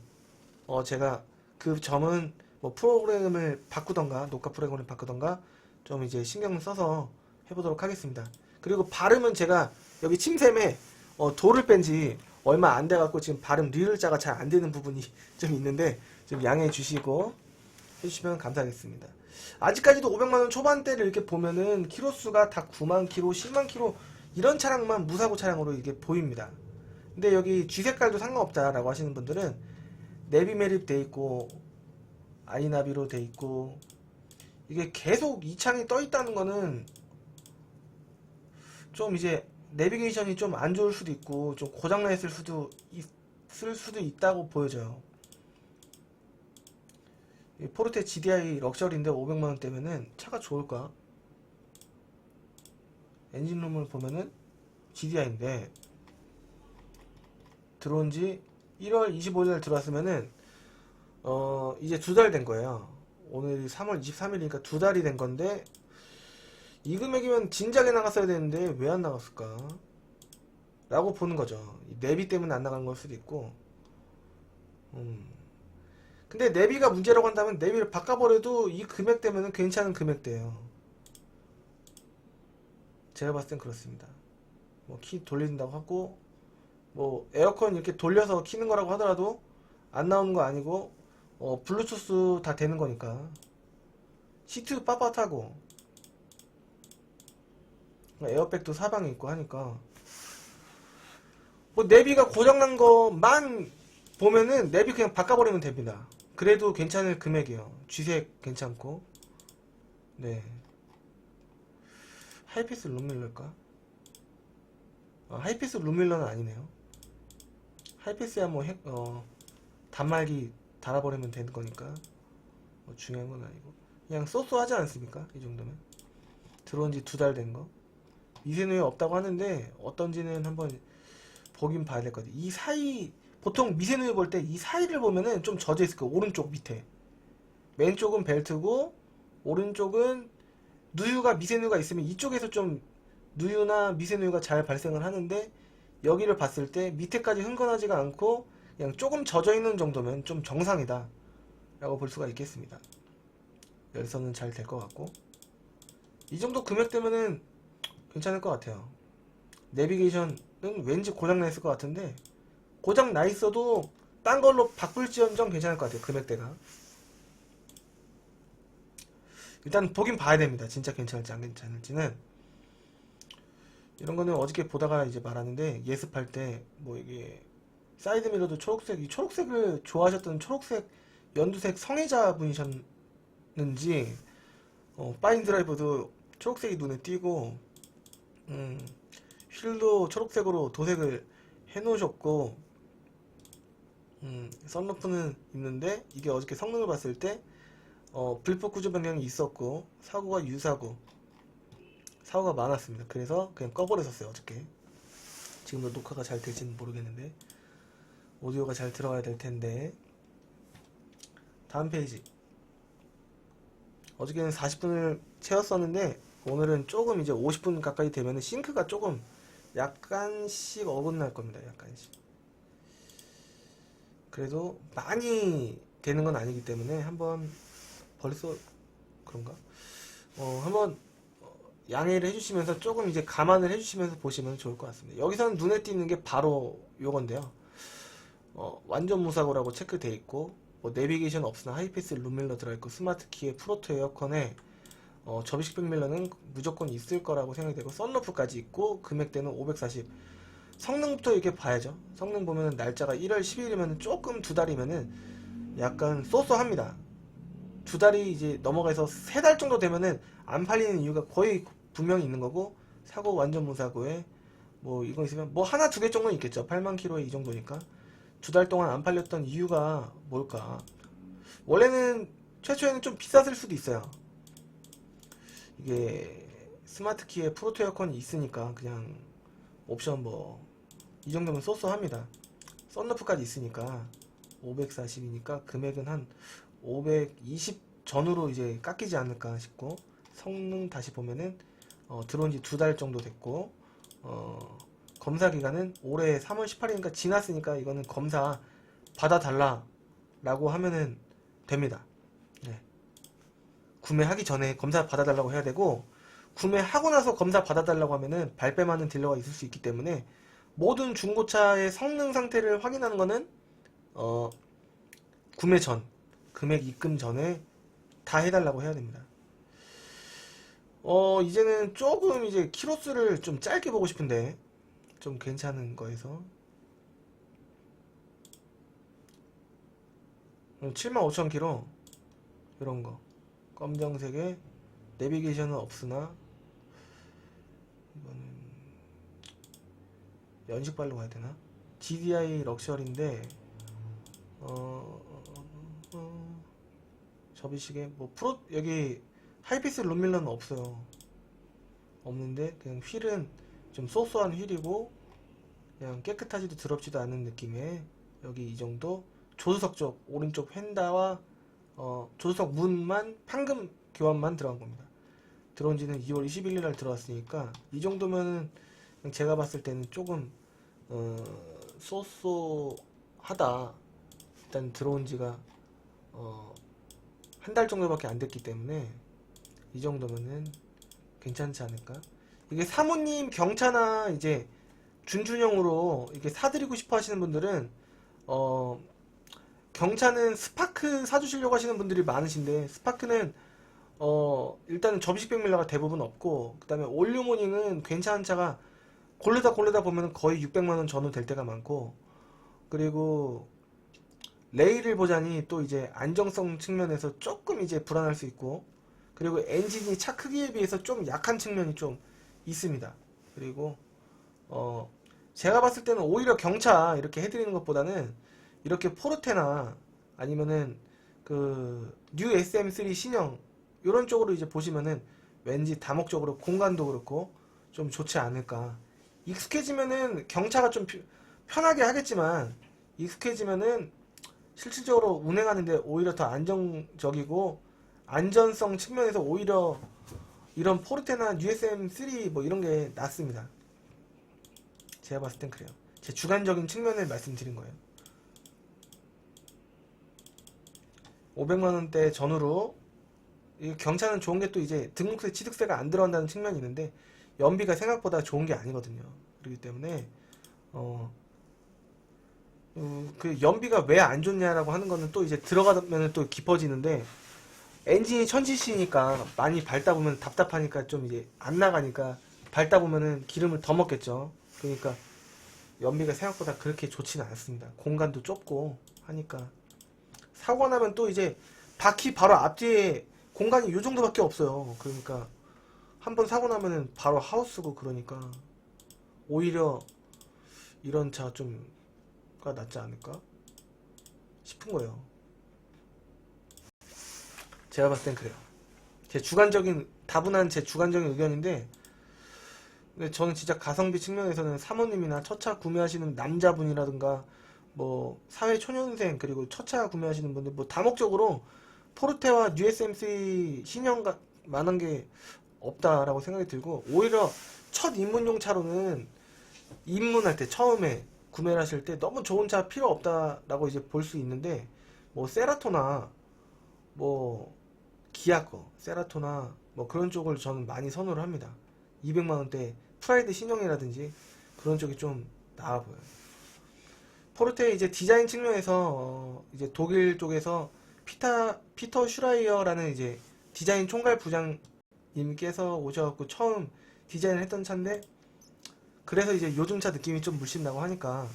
제가 그 점은 뭐 프로그램을 바꾸던가, 녹화 프로그램을 바꾸던가 좀 이제 신경을 써서 해보도록 하겠습니다. 그리고 발음은 제가 여기 침샘에 돌을 뺀 지 얼마 안 돼갖고 지금 발음 리을자가 잘 안 되는 부분이 좀 있는데 좀 양해해 주시고 해주시면 감사하겠습니다. 아직까지도 500만원 초반대를 이렇게 보면은 키로수가 다 9만 킬로, 10만 킬로 이런 차량만 무사고 차량으로 이게 보입니다. 근데 여기 G 색깔도 상관없다라고 하시는 분들은 내비 매립 돼 있고 아이나비로 돼 있고 이게 계속 이 창이 떠 있다는 거는 좀 이제 내비게이션이 좀 안 좋을 수도 있고 좀 고장나 있을 수도 있다고 보여져요. 이 포르테 GDI 럭셔리인데 500만원대면은 차가 좋을까? 엔진룸을 보면은 GDI인데 들어온지 1월 25일날 들어왔으면은 이제 2달 된 거예요. 오늘이 3월 23일이니까 2달이 된 건데 이 금액이면 진작에 나갔어야 되는데 왜 안 나갔을까? 라고 보는 거죠. 내비 때문에 안 나간 걸 수도 있고. 근데 내비가 문제라고 한다면 내비를 바꿔버려도 이 금액 때문에 괜찮은 금액대예요. 제가 봤을 땐 그렇습니다. 뭐 키 돌린다고 하고 뭐 에어컨 이렇게 돌려서 키는 거라고 하더라도 안 나오는 거 아니고 블루투스 다 되는 거니까 시트 빳빳하고 에어백도 사방에 있고 하니까 뭐 내비가 고장난 것만 보면은 내비 그냥 바꿔버리면 됩니다. 그래도 괜찮을 금액이에요. G색 괜찮고. 네. 하이패스 룸밀러일까? 하이패스 룸밀러는 아니네요. 하이패스야 뭐 단말기 달아버리면 되는 거니까 뭐 중요한 건 아니고 그냥 쏘쏘하지 않습니까? 이 정도면 들어온 지 2달 된 거. 미세누에 없다고 하는데 어떤지는 한번 보긴 봐야 될 것 같아요. 이 사이 보통 미세누에 볼 때 이 사이를 보면은 좀 젖어 있을 거예요. 오른쪽 밑에 왼쪽은 벨트고 오른쪽은 누유가 미세누유가 있으면 이쪽에서 좀 누유나 미세누유가 잘 발생을 하는데 여기를 봤을 때 밑에까지 흥건하지가 않고 그냥 조금 젖어 있는 정도면 좀 정상이다 라고 볼 수가 있겠습니다. 열선은 잘 될 것 같고 이 정도 금액대면은 괜찮을 것 같아요. 내비게이션은 왠지 고장나 있을 것 같은데 고장 나 있어도 딴 걸로 바꿀지언정 괜찮을 것 같아요. 금액대가 일단 보긴 봐야 됩니다. 진짜 괜찮을지 안 괜찮을지는. 이런 거는 어저께 보다가 이제 말하는데 예습할 때 뭐 이게 사이드미러도 초록색, 이 초록색을 좋아하셨던 초록색 연두색 성애자분이셨는지 파인 드라이버도 초록색이 눈에 띄고 휠도 초록색으로 도색을 해 놓으셨고 썬루프는 있는데 이게 어저께 성능을 봤을 때 불법 구조 변경이 있었고 사고가 사고가 많았습니다. 그래서 그냥 꺼버렸었어요. 어저께. 지금도 녹화가 잘 될지는 모르겠는데 오디오가 잘 들어가야 될 텐데. 다음 페이지. 어저께는 40분을 채웠었는데 오늘은 조금 이제 50분 가까이 되면 싱크가 조금 약간씩 어긋날 겁니다. 약간씩. 그래도 많이 되는 건 아니기 때문에 한번 벌써 그런가? 한번 양해를 해주시면서 조금 이제 감안을 해주시면서 보시면 좋을 것 같습니다. 여기서는 눈에 띄는 게 바로 요건데요. 완전 무사고라고 체크되어 있고 뭐 내비게이션 없으나 하이패스 룸밀러 들어있고 스마트 키에 프로토 에어컨에 접이식 백밀러는 무조건 있을 거라고 생각이 되고 썬루프까지 있고 금액대는 540. 성능부터 이렇게 봐야죠. 성능 보면 날짜가 1월 10일이면 조금 2달이면은 약간 쏘쏘합니다. 2달이 이제 넘어가서 3달 정도 되면은 안 팔리는 이유가 거의 분명히 있는 거고 사고 완전 무사고에 뭐 이거 있으면 뭐 하나 두 개 정도는 있겠죠. 8만 킬로에 이 정도니까 2달 동안 안 팔렸던 이유가 뭘까? 원래는 최초에는 좀 비쌌을 수도 있어요. 이게 스마트 키에 프로토 에어컨이 있으니까 그냥 옵션 뭐 이 정도면 쏘쏘합니다. 썬루프까지 있으니까 540이니까 금액은 한 520 전후로 이제 깎이지 않을까 싶고 성능 다시 보면은 들어온 지 2달 정도 됐고 검사 기간은 올해 3월 18일이니까 지났으니까 이거는 검사 받아달라 라고 하면은 됩니다. 네. 구매하기 전에 검사 받아달라고 해야 되고 구매하고 나서 검사 받아달라고 하면은 발뺌하는 딜러가 있을 수 있기 때문에 모든 중고차의 성능 상태를 확인하는 거는 구매 전 금액 입금 전에 다 해달라고 해야 됩니다. 이제는 조금 이제 키로수를 좀 짧게 보고 싶은데 좀 괜찮은 거에서 75,000km 이런거 검정색에 내비게이션은 없으나 이거는 연식발로 가야되나? GDI 럭셔리인데 접이식에 뭐 프로 여기 하이패스 룸밀러는 없어요. 없는데 그냥 휠은 좀 소소한 휠이고 그냥 깨끗하지도 더럽지도 않은 느낌의 여기 이 정도 조수석 쪽 오른쪽 휀다와 조수석 문만 판금 교환만 들어간 겁니다. 들어온 지는 2월 21일 날 들어왔으니까 이 정도면은 제가 봤을 때는 조금 쏘쏘하다. 일단 들어온 지가 한 달 정도밖에 안 됐기 때문에 이 정도면은 괜찮지 않을까? 이게 사모님 경차나 이제 준준형으로 이렇게 사드리고 싶어 하시는 분들은 경차는 스파크 사주시려고 하시는 분들이 많으신데, 스파크는 일단은 접이식 백밀러가 대부분 없고, 그 다음에 올류모닝은 괜찮은 차가 고르다 보면 거의 600만원 전후 될 때가 많고, 그리고 레일을 보자니 또 이제 안정성 측면에서 조금 이제 불안할 수 있고, 그리고 엔진이 차 크기에 비해서 좀 약한 측면이 좀 있습니다. 그리고 제가 봤을 때는 오히려 경차 이렇게 해드리는 것보다는 이렇게 포르테나 아니면은 그 뉴 SM3 신형 이런 쪽으로 이제 보시면은 왠지 다목적으로 공간도 그렇고 좀 좋지 않을까. 익숙해지면은 경차가 좀 편하게 하겠지만, 익숙해지면은 실질적으로 운행하는데 오히려 더 안정적이고 안전성 측면에서 오히려 이런 포르테나 USM3 뭐 이런 게 낫습니다. 제가 봤을 땐 그래요. 제 주관적인 측면을 말씀드린 거예요. 500만원대 전후로 이 경차는 좋은 게 또 이제 등록세 취득세가 안 들어간다는 측면이 있는데 연비가 생각보다 좋은 게 아니거든요. 그렇기 때문에 그 연비가 왜 안 좋냐라고 하는 거는 또 이제 들어가면 또 깊어지는데, 엔진이 1000cc니까 많이 밟다 보면 답답하니까 좀 이제 안 나가니까 밟다 보면은 기름을 더 먹겠죠. 그러니까 연비가 생각보다 그렇게 좋지는 않습니다. 공간도 좁고 하니까 사고 나면 또 이제 바퀴 바로 앞뒤에 공간이 요 정도밖에 없어요. 그러니까 한번 사고 나면은 바로 하우스고, 그러니까 오히려 이런 차 좀가 낫지 않을까 싶은 거예요. 제가 봤을 땐 그래요. 제 주관적인, 다분한 제 주관적인 의견인데, 근데 저는 진짜 가성비 측면에서는 사모님이나 첫 차 구매하시는 남자분이라든가 뭐 사회 초년생, 그리고 첫 차 구매하시는 분들 뭐 다목적으로 포르테와 USM3 신형과 만한 게 없다라고 생각이 들고, 오히려 첫 입문용 차로는 입문할 때 처음에 구매를 하실 때 너무 좋은 차 필요 없다라고 이제 볼 수 있는데, 뭐 세라토나 뭐 기아 거 세라토나 뭐 그런 쪽을 저는 많이 선호를 합니다. 200만원대 프라이드 신형이라든지 그런 쪽이 좀 나아 보여요. 포르테 이제 디자인 측면에서 이제 독일 쪽에서 피터 슈라이어라는 이제 디자인 총괄 부장님께서 오셔갖고 처음 디자인을 했던 차인데, 그래서 이제 요즘 차 느낌이 좀 물씬 나고 하니까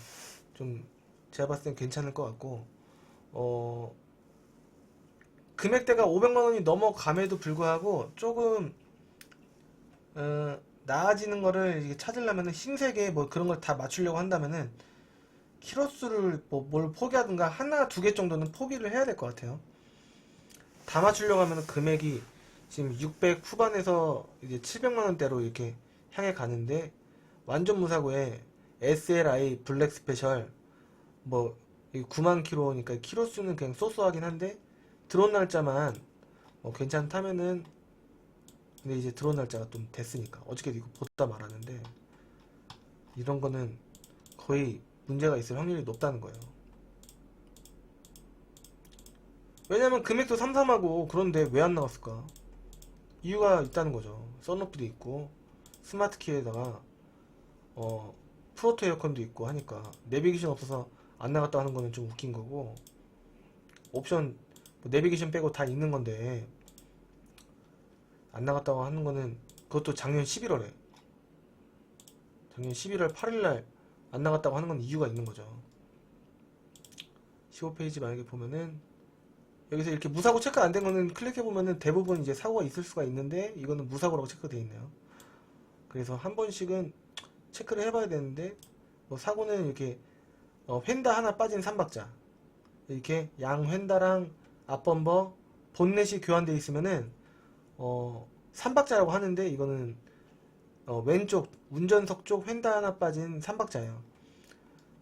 좀 제가 봤을 땐 괜찮을 것 같고, 금액대가 500만원이 넘어감에도 불구하고 조금 나아지는 거를 찾으려면은 신세계 뭐 그런 걸 다 맞추려고 한다면은 키로수를 뭐 뭘 포기하든가 하나 두 개 정도는 포기를 해야 될 것 같아요. 다 맞추려고 하면은 금액이 지금 600 후반에서 이제 700만원대로 이렇게 향해 가는데, 완전 무사고에 SLI 블랙 스페셜 뭐 9만 킬로니까 키로수는 그냥 쏘쏘하긴 한데, 들어온 날짜만 괜찮다면은, 근데 이제 들어온 날짜가 좀 됐으니까 어저께도 이거 보다 말았는데, 이런 거는 거의 문제가 있을 확률이 높다는 거예요. 왜냐면 금액도 삼삼하고, 그런데 왜 안 나왔을까? 이유가 있다는 거죠. 썬루프도 있고 스마트 키에다가 프로토 에어컨도 있고 하니까 내비게이션 없어서 안 나갔다 하는 거는 좀 웃긴 거고, 옵션 뭐 내비게이션 빼고 다 있는 건데 안 나갔다고 하는 거는, 그것도 작년 11월에 작년 11월 8일날 안 나갔다고 하는 건 이유가 있는 거죠. 15페이지 만약에 보면은 여기서 이렇게 무사고 체크 안 된 거는 클릭해보면은 대부분 이제 사고가 있을 수가 있는데, 이거는 무사고라고 체크되어 있네요. 그래서 한 번씩은 체크를 해봐야 되는데, 뭐 사고는 이렇게 휀다 하나 빠진 3박자, 이렇게 양 휀다랑 앞범버 본넷이 교환되어 있으면은 3박자라고 하는데, 이거는 왼쪽 운전석 쪽 휀다 하나 빠진 3박자예요.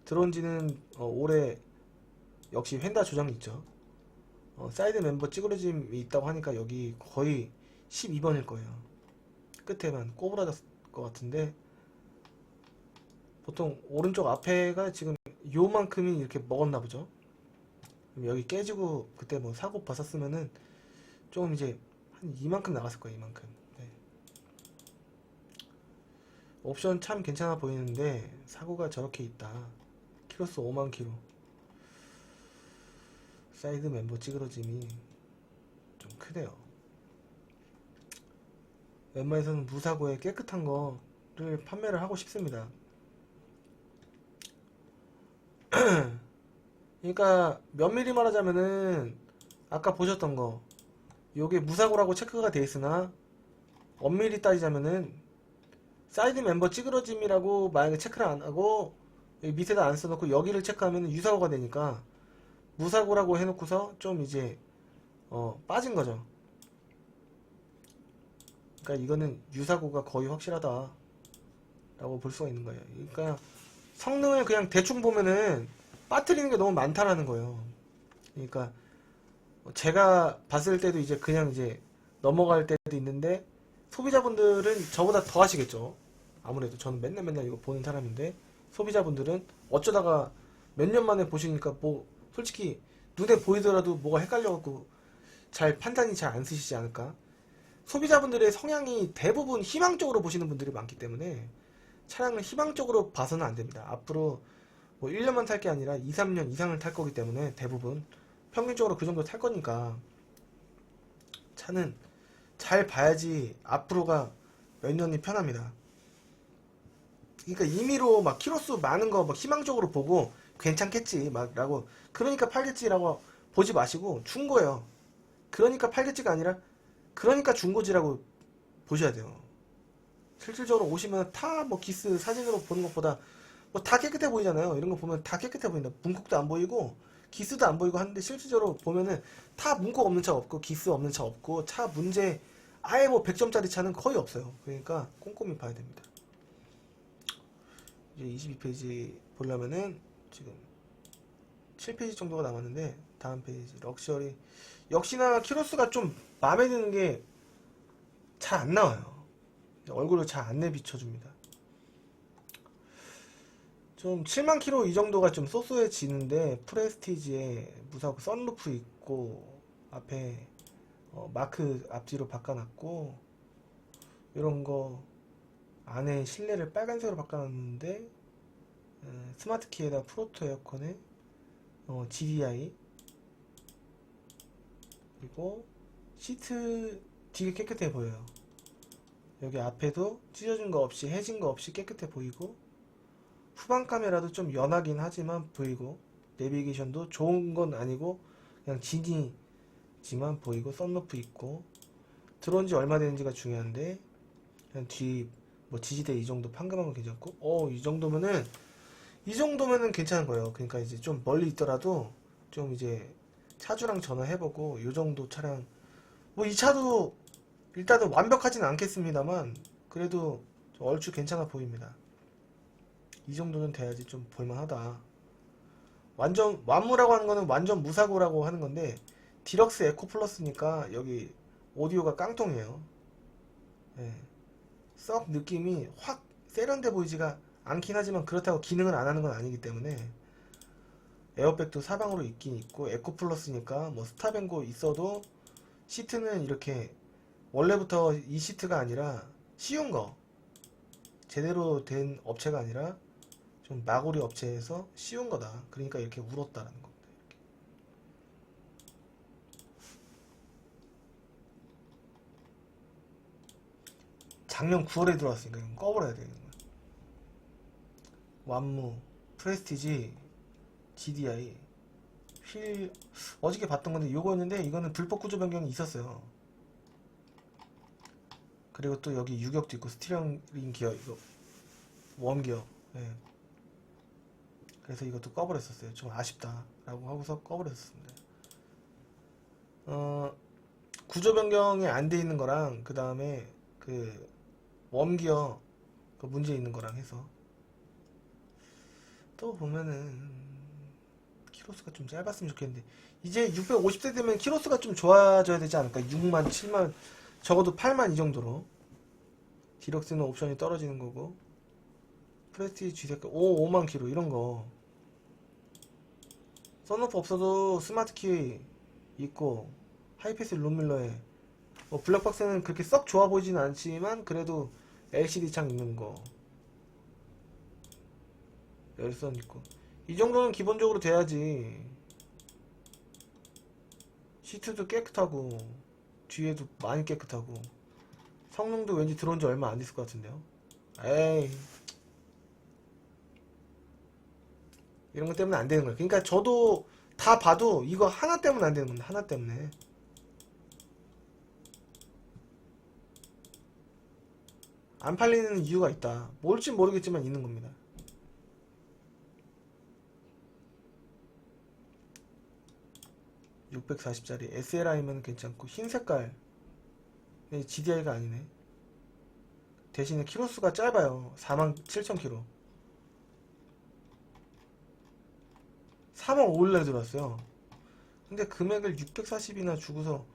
들어온 지는 올해 역시 휀다 조작이 있죠. 사이드 멤버 찌그러짐이 있다고 하니까 여기 거의 12번일 거예요. 끝에만 꼬부라졌을 것 같은데, 보통 오른쪽 앞에가 지금 요만큼이 이렇게 먹었나 보죠. 그럼 여기 깨지고 그때 뭐 사고 봤었으면은 조금 이제 한 이만큼 나갔을 거예요. 이만큼. 네. 옵션 참 괜찮아 보이는데 사고가 저렇게 있다. 키로수 5만 키로. 사이드 멤버 찌그러짐이 좀 크네요. 웬만해서는 무사고에 깨끗한 거를 판매를 하고 싶습니다. 그러니까 면밀히 말하자면은 아까 보셨던 거 요게 무사고라고 체크가 돼 있으나 엄밀히 따지자면은 사이드 멤버 찌그러짐이라고 만약에 체크를 안 하고 여기 밑에다 안 써놓고 여기를 체크하면 유사고가 되니까 무사고라고 해놓고서 좀 이제 빠진 거죠. 그러니까 이거는 유사고가 거의 확실하다 라고 볼 수가 있는 거예요. 그러니까 성능을 그냥 대충 보면은 빠뜨리는 게 너무 많다라는 거예요. 그러니까 제가 봤을 때도 이제 그냥 이제 넘어갈 때도 있는데 소비자분들은 저보다 더 하시겠죠. 아무래도 저는 맨날 이거 보는 사람인데 소비자분들은 어쩌다가 몇 년 만에 보시니까 뭐 솔직히 눈에 보이더라도 뭐가 헷갈려갖고 잘 판단이 잘 안 쓰시지 않을까. 소비자분들의 성향이 대부분 희망적으로 보시는 분들이 많기 때문에 차량을 희망적으로 봐서는 안 됩니다. 앞으로 뭐 1년만 탈 게 아니라 2, 3년 이상을 탈 거기 때문에 대부분 평균적으로 그 정도 탈 거니까 차는 잘 봐야지 앞으로가 몇 년이 편합니다. 그러니까 임의로 막 키로수 많은 거 막 희망적으로 보고 괜찮겠지 막 라고 그러니까 팔겠지라고 보지 마시고 중고예요. 그러니까 팔겠지가 아니라 그러니까 중고지라고 보셔야 돼요. 실질적으로 오시면 다 뭐 기스 사진으로 보는 것보다 뭐 다 깨끗해 보이잖아요. 이런 거 보면 다 깨끗해 보인다. 문콕도 안 보이고 기스도 안 보이고 하는데 실질적으로 보면은 다 문콕 없는 차 없고 기스 없는 차 없고 차 문제 아예 뭐 100점짜리 차는 거의 없어요. 그러니까 꼼꼼히 봐야 됩니다. 이제 22페이지 보려면은 지금 7페이지 정도가 남았는데 다음 페이지 럭셔리 역시나 키로수가 좀 마음에 드는 게 잘 안 나와요. 얼굴을 잘 안 내비쳐줍니다. 좀 7만 킬로 이 정도가 좀 쏘쏘해지는데 프레스티지에 무사고 썬루프 있고 앞에 마크 앞뒤로 바꿔놨고 이런 거 안에 실내를 빨간색으로 바꿔놨는데 스마트 키에다 프로토 에어컨에 GDI 그리고 시트 되게 깨끗해 보여요. 여기 앞에도 찢어진 거 없이 해진 거 없이 깨끗해 보이고 후방 카메라도 좀 연하긴 하지만 보이고 내비게이션도 좋은 건 아니고 그냥 진이지만 보이고 썬루프 있고 들어온 지 얼마 되는지가 중요한데 그냥 뒤 뭐 지지대 이 정도 판금한 거 괜찮고 이 정도면은 괜찮은 거예요. 그러니까 이제 좀 멀리 있더라도 좀 이제 차주랑 전화해보고 이 정도 차량 뭐 이 차도 일단은 완벽하진 않겠습니다만 그래도 얼추 괜찮아 보입니다. 이 정도는 돼야지 좀 볼만하다. 완전 완무라고 하는 거는 완전 무사고라고 하는 건데 디럭스 에코 플러스니까 여기 오디오가 깡통이에요. 네. 썩 느낌이 확 세련돼 보이지가 않긴 하지만 그렇다고 기능을 안 하는 건 아니기 때문에 에어백도 사방으로 있긴 있고 에코 플러스니까 뭐 스탑앤고 있어도 시트는 이렇게 원래부터 이 시트가 아니라 쉬운 거 제대로 된 업체가 아니라 좀 마구리 업체에서 쉬운 거다. 그러니까 이렇게 울었다라는 겁니다. 이렇게. 작년 9월에 들어왔으니까 이건 꺼버려야 되는 거야. 완무, 프레스티지, GDI, 휠 어저께 봤던 건데 이거였는데 이거는 불법 구조 변경이 있었어요. 그리고 또 여기 유격도 있고 스티어링 기어 이거 웜기어. 네. 그래서 이것도 꺼버렸었어요. 좀 아쉽다 라고 하고서 꺼버렸었습니다. 구조 변경이 안 돼 있는 거랑 그 다음에 그 웜기어 그 문제 있는 거랑 해서 또 보면은 키로수가 좀 짧았으면 좋겠는데 이제 650대 되면 키로수가 좀 좋아져야 되지 않을까. 6만 7만 적어도 8만 이 정도로 디럭스는 옵션이 떨어지는 거고, 프레스티지 G색깔 5만 킬로 이런거. 썬루프 없어도 스마트 키 있고, 하이패스 룸밀러에 뭐 블랙박스는 그렇게 썩 좋아 보이진 않지만 그래도 LCD 창 있는 거, 열선 있고, 이 정도는 기본적으로 돼야지. 시트도 깨끗하고 뒤에도 많이 깨끗하고 성능도 왠지 들어온 지 얼마 안 됐을 것 같은데요. 에이, 이런 것 때문에 안 되는 거예요. 그러니까 저도 다 봐도 이거 하나 때문에 안 되는 겁니다. 하나 때문에. 안 팔리는 이유가 있다. 뭘진 모르겠지만 있는 겁니다. (640짜리) SLI면 괜찮고, 흰색깔 GDI가 아니네. 대신에 키로수가 짧아요. 47,000km. 4만 5일날 들어왔어요. 근데 금액을 640이나 주고서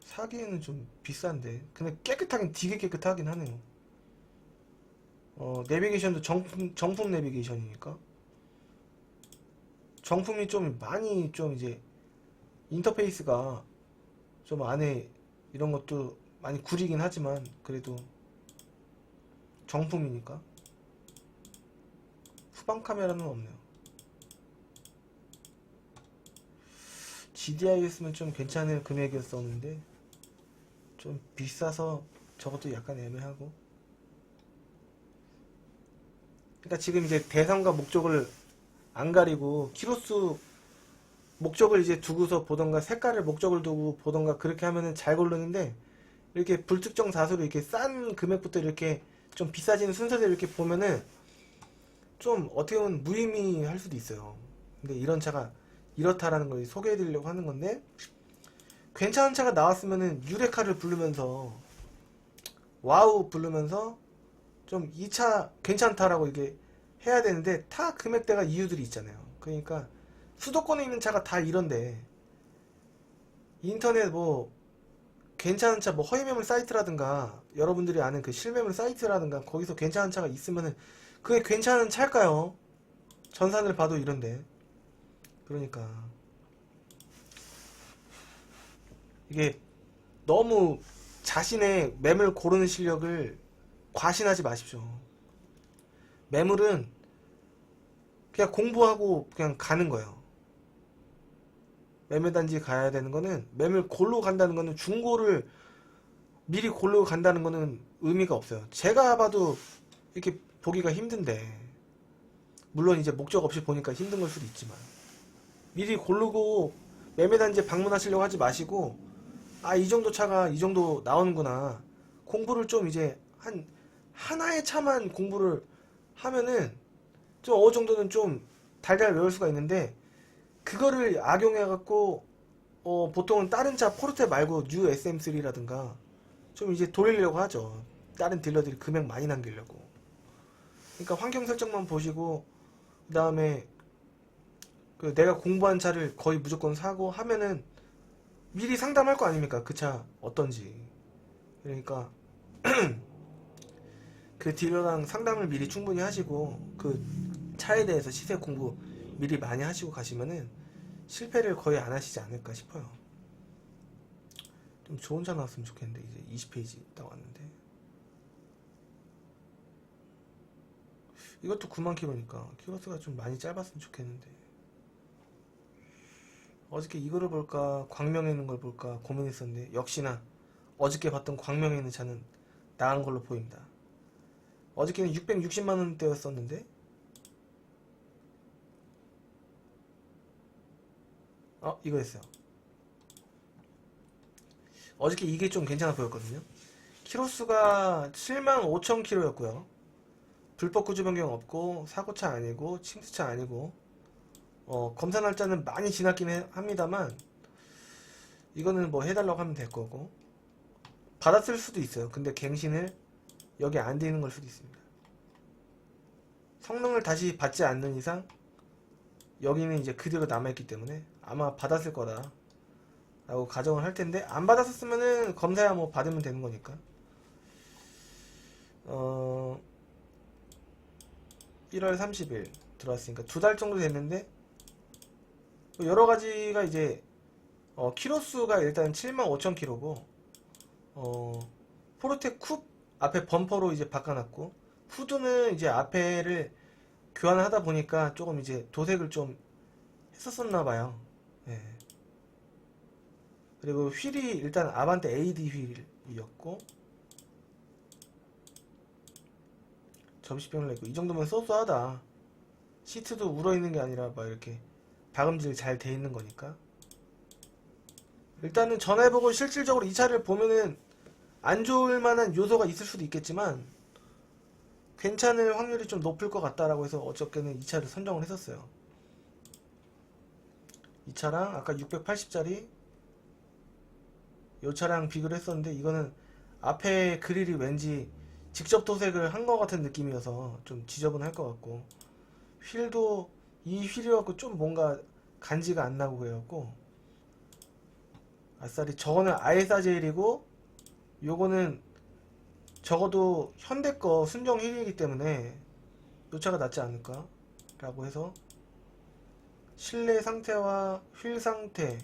사기에는 좀 비싼데, 근데 깨끗하긴 되게 깨끗하긴 하네요. 내비게이션도 정품 내비게이션이니까. 정품이 좀 많이 좀 이제 인터페이스가 좀 안에 이런 것도 많이 구리긴 하지만 그래도 정품이니까. 후방 카메라는 없네요. GDI였으면 좀 괜찮은 금액이었었는데 좀 비싸서 저것도 약간 애매하고. 그러니까 지금 이제 대상과 목적을 안 가리고 키로수 목적을 이제 두고서 보던가, 색깔을 목적을 두고 보던가, 그렇게 하면은 잘 고르는데, 이렇게 불특정 다수로 이렇게 싼 금액부터 이렇게 좀 비싸지는 순서대로 이렇게 보면은 좀 어떻게 보면 무의미할 수도 있어요. 근데 이런 차가 이렇다라는 걸 소개해드리려고 하는 건데, 괜찮은 차가 나왔으면은 유레카를 부르면서 와우 부르면서 좀 이 차 괜찮다라고 이게 해야 되는데, 다 금액대가 이유들이 있잖아요. 그러니까 수도권에 있는 차가 다 이런데, 인터넷 뭐 괜찮은 차, 뭐 허위매물 사이트라든가 여러분들이 아는 그 실매물 사이트라든가 거기서 괜찮은 차가 있으면은 그게 괜찮은 차일까요? 전산을 봐도 이런데. 그러니까 이게 너무 자신의 매물 고르는 실력을 과신하지 마십시오. 매물은 그냥 공부하고 그냥 가는 거예요. 매매단지 가야 되는 거는, 매물 고르고 간다는 거는, 중고를 미리 고르고 간다는 거는 의미가 없어요. 제가 봐도 이렇게 보기가 힘든데, 물론 이제 목적 없이 보니까 힘든 걸 수도 있지만, 미리 고르고 매매단지에 방문하시려고 하지 마시고, 아, 이 정도 차가 이 정도 나오는구나, 공부를 좀 이제 하나의 차만 공부를 하면은 좀 어느 정도는 좀 달달 외울 수가 있는데, 그거를 악용해갖고 보통은 다른 차 포르테 말고 뉴 SM3라든가 좀 이제 돌리려고 하죠. 다른 딜러들이 금액 많이 남기려고. 그러니까 환경 설정만 보시고, 그 다음에 그 내가 공부한 차를 거의 무조건 사고 하면은 미리 상담할 거 아닙니까? 그 차 어떤지. 그러니까 그 딜러랑 상담을 미리 충분히 하시고, 그 차에 대해서 시세 공부 미리 많이 하시고 가시면은 실패를 거의 안 하시지 않을까 싶어요. 좀 좋은 차 나왔으면 좋겠는데. 이제 20페이지 딱 왔는데, 이것도 9만 킬로니까 키로수가 좀 많이 짧았으면 좋겠는데, 어저께 이거를 볼까 광명에 있는 걸 볼까 고민했었는데, 역시나 어저께 봤던 광명에 있는 차는 나은 걸로 보입니다. 어저께는 660만원대였었는데 이거였어요. 어저께 이게 좀 괜찮아 보였거든요. 키로수가 75,000km였고요. 불법 구조 변경 없고, 사고차 아니고, 침수차 아니고, 검사 날짜는 많이 지났긴 합니다만, 이거는 뭐 해달라고 하면 될 거고, 받았을 수도 있어요. 근데 갱신을 여기 안 되는 걸 수도 있습니다. 성능을 다시 받지 않는 이상 여기는 이제 그대로 남아있기 때문에 아마 받았을 거다 라고 가정을 할 텐데, 안 받았었으면은 검사야 뭐 받으면 되는 거니까. 1월 30일 들어왔으니까 2달 정도 됐는데 여러가지가 이제 키로수가 일단 75,000km고 포르테 쿱 앞에 범퍼로 이제 바꿔놨고, 후드는 이제 앞에를 교환을 하다 보니까 조금 이제 도색을 좀 했었었나봐요. 예. 그리고 휠이 일단 아반떼 AD 휠이었고, 접시병을 냈고, 이 정도면 쏘쏘하다. 시트도 울어있는 게 아니라 막 이렇게 박음질 잘 돼 있는 거니까. 일단은 전화해보고 실질적으로 이 차를 보면은 안 좋을 만한 요소가 있을 수도 있겠지만 괜찮을 확률이 좀 높을 것 같다라고 해서 어저께는 이 차를 선정을 했었어요. 이 차랑 아까 680짜리 이 차랑 비교를 했었는데, 이거는 앞에 그릴이 왠지 직접 도색을 한 것 같은 느낌이어서 좀 지저분할 것 같고, 휠도 이 휠이갖고 좀 뭔가 간지가 안 나고 그래갖고, 아싸리 저거는 아에사제일이고 요거는 적어도 현대 거 순정 휠이기 때문에 요 차가 낫지 않을까 라고 해서 실내 상태와 휠 상태,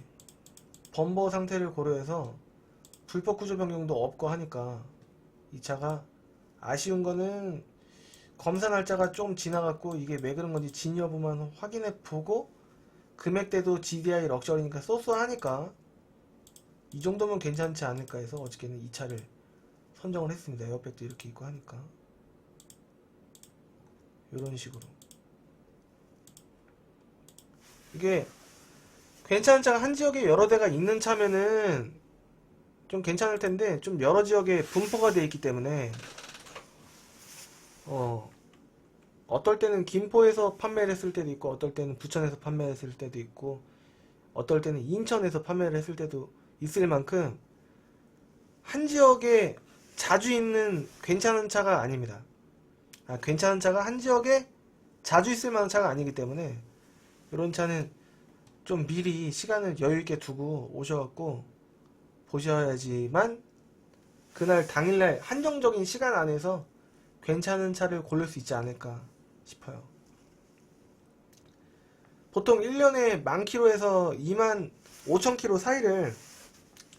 범버 상태를 고려해서 불법 구조 변경도 없고 하니까 이 차가, 아쉬운 거는 검사 날짜가 좀 지나갔고 이게 왜 그런 건지 진 여부만 확인해 보고, 금액대도 GDI 럭셔리니까 쏘쏘하니까 이 정도면 괜찮지 않을까 해서 어저께는 이 차를 선정을 했습니다. 에어백도 이렇게 있고 하니까 이런 식으로. 이게 괜찮은 차가 한 지역에 여러 대가 있는 차면은 좀 괜찮을 텐데, 좀 여러 지역에 분포가 되어 있기 때문에 어떨 때는 김포에서 판매를 했을 때도 있고, 어떨 때는 부천에서 판매를 했을 때도 있고, 어떨 때는 인천에서 판매를 했을 때도 있을 만큼 한 지역에 자주 있는 괜찮은 차가 아닙니다. 괜찮은 차가 한 지역에 자주 있을 만한 차가 아니기 때문에 이런 차는 좀 미리 시간을 여유있게 두고 오셔갖고 보셔야지만 그날 당일날 한정적인 시간 안에서 괜찮은 차를 고를 수 있지 않을까 싶어요. 보통 1년에 10,000km에서 25,000km 사이를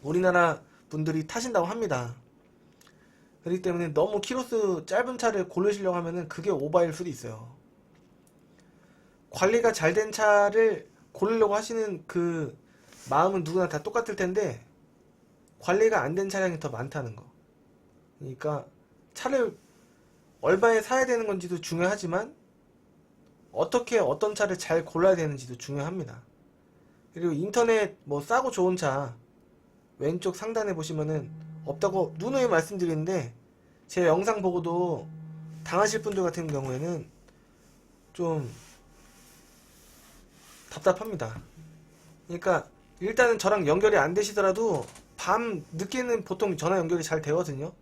우리나라 분들이 타신다고 합니다. 그렇기 때문에 너무 키로수 짧은 차를 고르시려고 하면은 그게 오바일 수도 있어요. 관리가 잘 된 차를 고르려고 하시는 그 마음은 누구나 다 똑같을 텐데, 관리가 안 된 차량이 더 많다는 거. 그러니까 차를 얼마에 사야 되는 건지도 중요하지만 어떻게 어떤 차를 잘 골라야 되는지도 중요합니다. 그리고 인터넷 뭐 싸고 좋은 차 왼쪽 상단에 보시면은 없다고 누누이 말씀드리는데, 제 영상 보고도 당하실 분들 같은 경우에는 좀 답답합니다. 그러니까 일단은 저랑 연결이 안 되시더라도 밤 늦게는 보통 전화 연결이 잘 되거든요.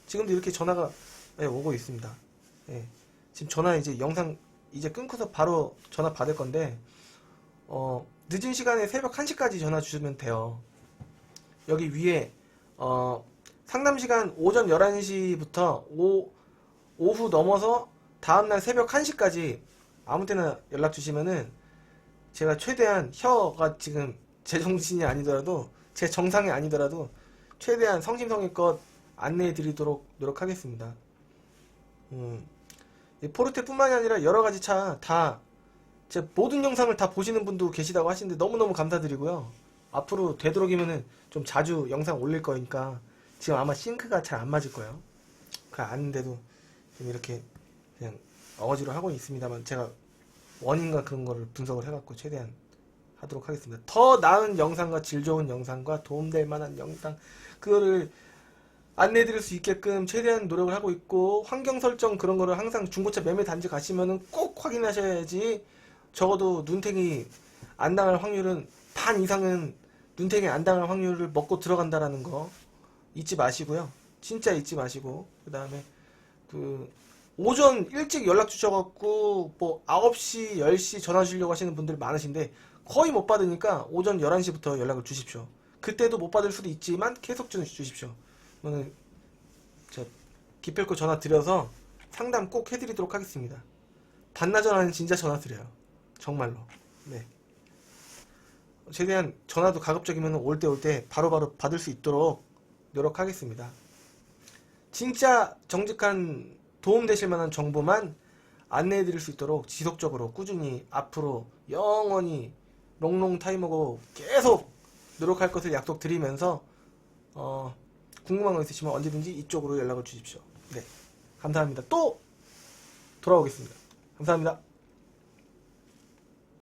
지금도 이렇게 전화가 오고 있습니다. 예. 지금 전화 이제 영상 이제 끊고서 바로 전화 받을 건데, 늦은 시간에 새벽 1시까지 전화 주시면 돼요. 여기 위에 상담시간 오전 11시부터 오후 넘어서 다음날 새벽 1시까지 아무 때나 연락 주시면은 제가 최대한 혀가 지금 제정신이 아니더라도, 제 정상이 아니더라도 최대한 성심성의껏 안내해 드리도록 노력하겠습니다. 포르테 뿐만이 아니라 여러가지 차 다 제 모든 영상을 다 보시는 분도 계시다고 하시는데 너무너무 감사드리고요. 앞으로 되도록이면은 좀 자주 영상 올릴 거니까, 지금 아마 싱크가 잘 안 맞을 거예요. 그 아는데도 지금 이렇게 그냥 어거지로 하고 있습니다만, 제가 원인과 그런 거를 분석을 해갖고 최대한 하도록 하겠습니다. 더 나은 영상과 질 좋은 영상과 도움될 만한 영상, 그거를 안내해드릴 수 있게끔 최대한 노력을 하고 있고, 환경 설정 그런 거를 항상 중고차 매매 단지 가시면은 꼭 확인하셔야지, 적어도 눈탱이 안 당할 확률은 반 이상은 눈탱이 안 당할 확률을 먹고 들어간다라는 거 잊지 마시고요. 진짜 잊지 마시고, 그 다음에 오전 일찍 연락 주셔갖고 뭐 9시 10시 전화 주려고 하시는 분들 많으신데 거의 못 받으니까 오전 11시부터 연락을 주십시오. 그때도 못 받을 수도 있지만 계속 주십시오. 그러면 기필코 전화 드려서 상담 꼭 해드리도록 하겠습니다. 반나 전화는 진짜 전화 드려요. 정말로. 네. 최대한 전화도 가급적이면 올 때 바로바로 받을 수 있도록 노력하겠습니다. 진짜 정직한 도움되실 만한 정보만 안내해 드릴 수 있도록 지속적으로 꾸준히 앞으로 영원히 롱롱 타임하고 계속 노력할 것을 약속드리면서 궁금한 거 있으시면 언제든지 이쪽으로 연락을 주십시오. 네, 감사합니다. 또 돌아오겠습니다. 감사합니다.